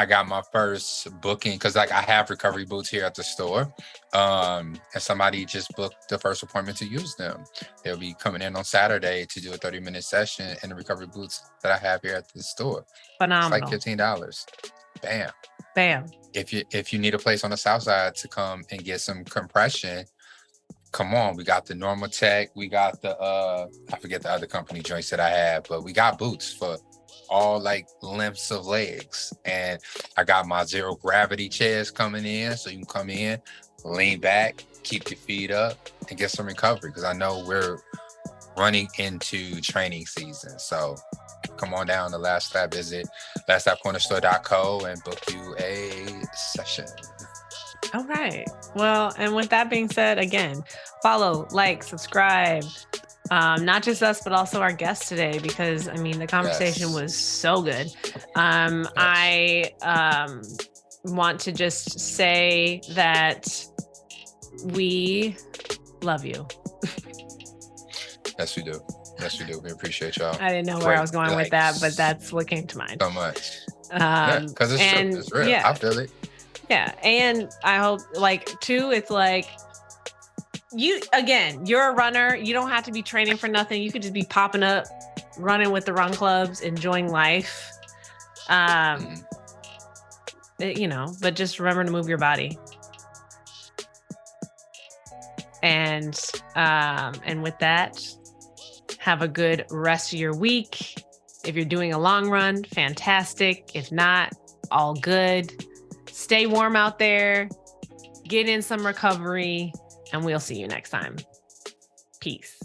[SPEAKER 2] got my first booking because like I have recovery boots here at the store. And somebody just booked the first appointment to use them. They'll be coming in on Saturday to do a 30-minute session in the recovery boots that I have here at the store.
[SPEAKER 1] Phenomenal.
[SPEAKER 2] It's like $15.
[SPEAKER 1] Bam.
[SPEAKER 2] If you need a place on the south side to come and get some compression, come on. We got the Normal Tech. We got the I forget the other company joints that I have, but we got boots for all like lengths of legs. And I got my zero gravity chairs coming in, so you can come in, lean back, keep your feet up, and get some recovery, because I know we're running into training season. So come on down to Last Lap, visit lastlapcornerstore.co and book you a session.
[SPEAKER 1] All right. Well, and with that being said, again, follow, like, subscribe. Not just us, but also our guests today, because I mean, the conversation was so good. I want to just say that we love you.
[SPEAKER 2] Yes, we do. Yes, we do. We appreciate y'all.
[SPEAKER 1] I didn't know where I was going with that, but that's what came to mind.
[SPEAKER 2] So much. Because it's true. It's real. I feel it.
[SPEAKER 1] Yeah. And I hope, like, too, it's like, you're a runner. You don't have to be training for nothing. You could just be popping up, running with the run clubs, enjoying life. But just remember to move your body. And with that, have a good rest of your week. If you're doing a long run, fantastic. If not, all good. Stay warm out there. Get in some recovery. And we'll see you next time. Peace.